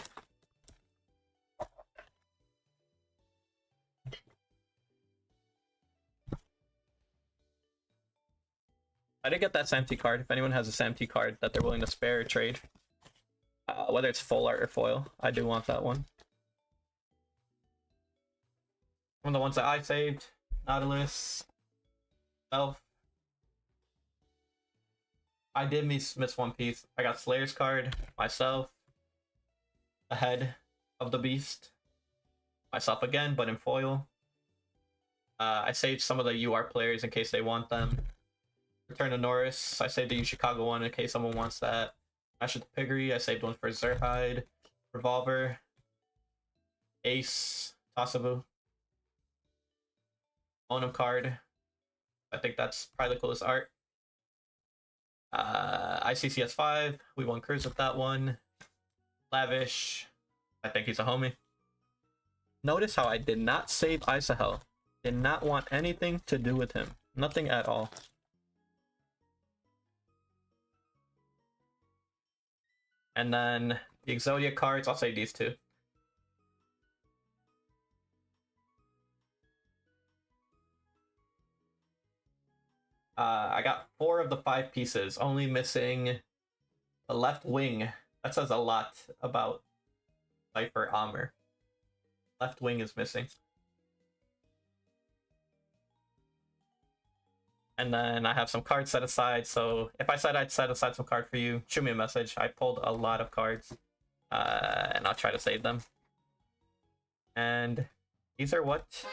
I did get that Samty card. If anyone has a Samty card that they're willing to spare or trade, whether it's full art or foil, I do want that one. One of the ones that I saved, Nautilus, Self. I did miss one piece. I got Slayer's card, myself, the head of the beast, myself again, but in foil. I saved some of the UR players in case they want them. Return to Norris. I saved the U Chicago one in case someone wants that. Ash of the Piggery. I saved one for Zerhide. Revolver. Ace. Tosabu. Onum card. I think that's probably the coolest art. ICCS 5. We won Cruise with that one. Lavish. I think he's a homie. Notice how I did not save Isahel. Did not want anything to do with him. Nothing at all. And then the Exodia cards, I'll save these 2. I got 4 of the 5 pieces, only missing the left wing. That says a lot about Cypher Armor. Left wing is missing. And then I have some cards set aside, so if I said I'd set aside some card for you, shoot me a message. I pulled a lot of cards, and I'll try to save them. And these are what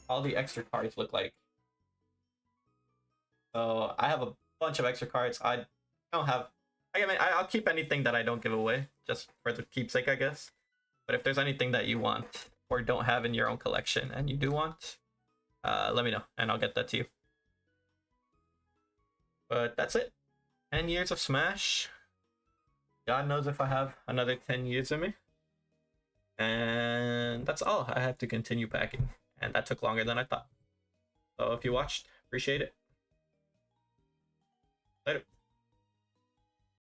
all the extra cards look like. So I have a bunch of extra cards. I don't have. I mean, I'll keep anything that I don't give away, just for the keepsake, I guess. But if there's anything that you want or don't have in your own collection and you do want, let me know and I'll get that to you. But that's it. 10 years of Smash. God knows if I have another 10 years in me. And that's all. I have to continue packing. And that took longer than I thought. So if you watched, appreciate it. Later.